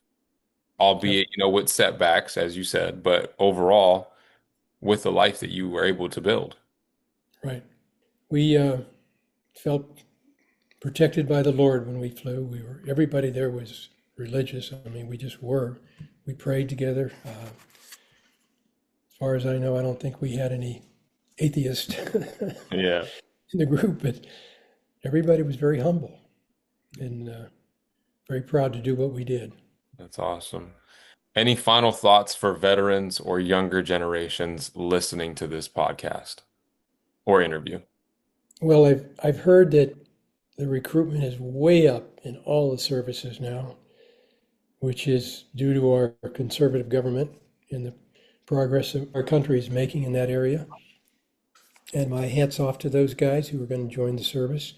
[SPEAKER 2] yep,
[SPEAKER 1] albeit, with setbacks, as you said, but overall with the life that you were able to build.
[SPEAKER 2] right. We felt protected by the Lord when we flew. Everybody there was religious. I mean, we just were. We prayed together. As far as I know, I don't think we had any atheists in
[SPEAKER 1] Yeah.
[SPEAKER 2] the group, but everybody was very humble. and very proud to do what we did.
[SPEAKER 1] That's awesome. Any final thoughts for veterans or younger generations listening to this podcast or interview?
[SPEAKER 2] Well, I've heard that the recruitment is way up in all the services now, which is due to our conservative government and the progress that our country is making in that area. And my hat's off to those guys who are going to join the service.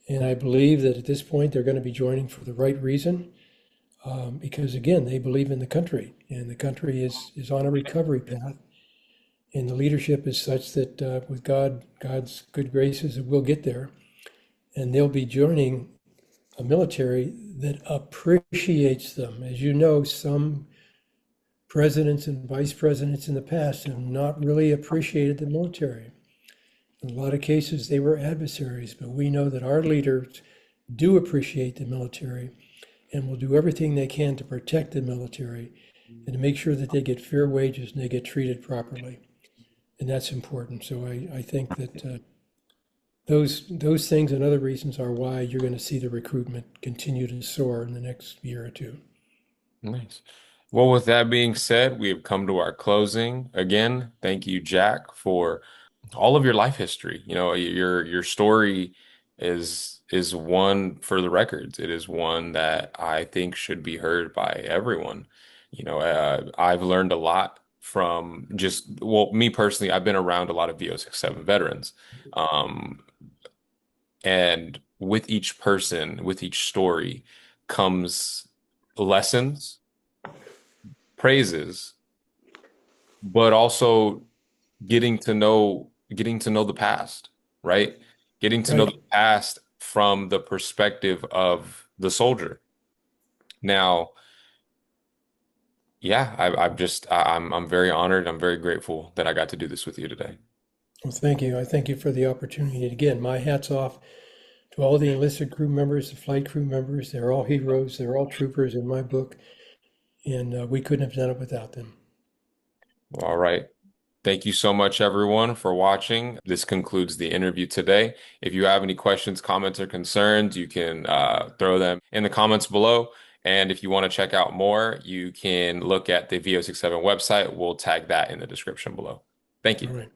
[SPEAKER 2] And I believe that at this point they're going to be joining for the right reason, because again, they believe in the country, and the country is on a recovery path. And the leadership is such that with God's good graces, it will get there. And they'll be joining a military that appreciates them. As you know, some presidents and vice presidents in the past have not really appreciated the military. In a lot of cases, they were adversaries, but we know that our leaders do appreciate the military and will do everything they can to protect the military and to make sure that they get fair wages and they get treated properly. And that's important. So I think that those things and other reasons are why you're going to see the recruitment continue to soar in the next year or two.
[SPEAKER 1] Nice. Well, with that being said, we have come to our closing. Again, thank you, Jack, for all of your life history. Your story is one for the records. It is one that I think should be heard by everyone. I've learned a lot from well, me personally, I've been around a lot of VO-67 veterans. Um, and with each person, with each story comes lessons, praises, but also getting to know the past, right? Getting to know
[SPEAKER 2] Right.
[SPEAKER 1] the past from the perspective of the soldier. Now, yeah, I'm very honored. I'm very grateful that I got to do this with you today.
[SPEAKER 2] Well, thank you. I thank you for the opportunity. Again, my hat's off to all the enlisted crew members, the flight crew members. They're all heroes. They're all troopers in my book, and we couldn't have done it without them.
[SPEAKER 1] All right. Thank you so much, everyone, for watching. This concludes the interview today. If you have any questions, comments, or concerns, you can throw them in the comments below. And if you want to check out more, you can look at the VO67 website. We'll tag that in the description below. Thank
[SPEAKER 2] All
[SPEAKER 1] you.
[SPEAKER 2] right.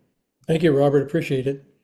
[SPEAKER 2] Thank you, Robert. Appreciate it.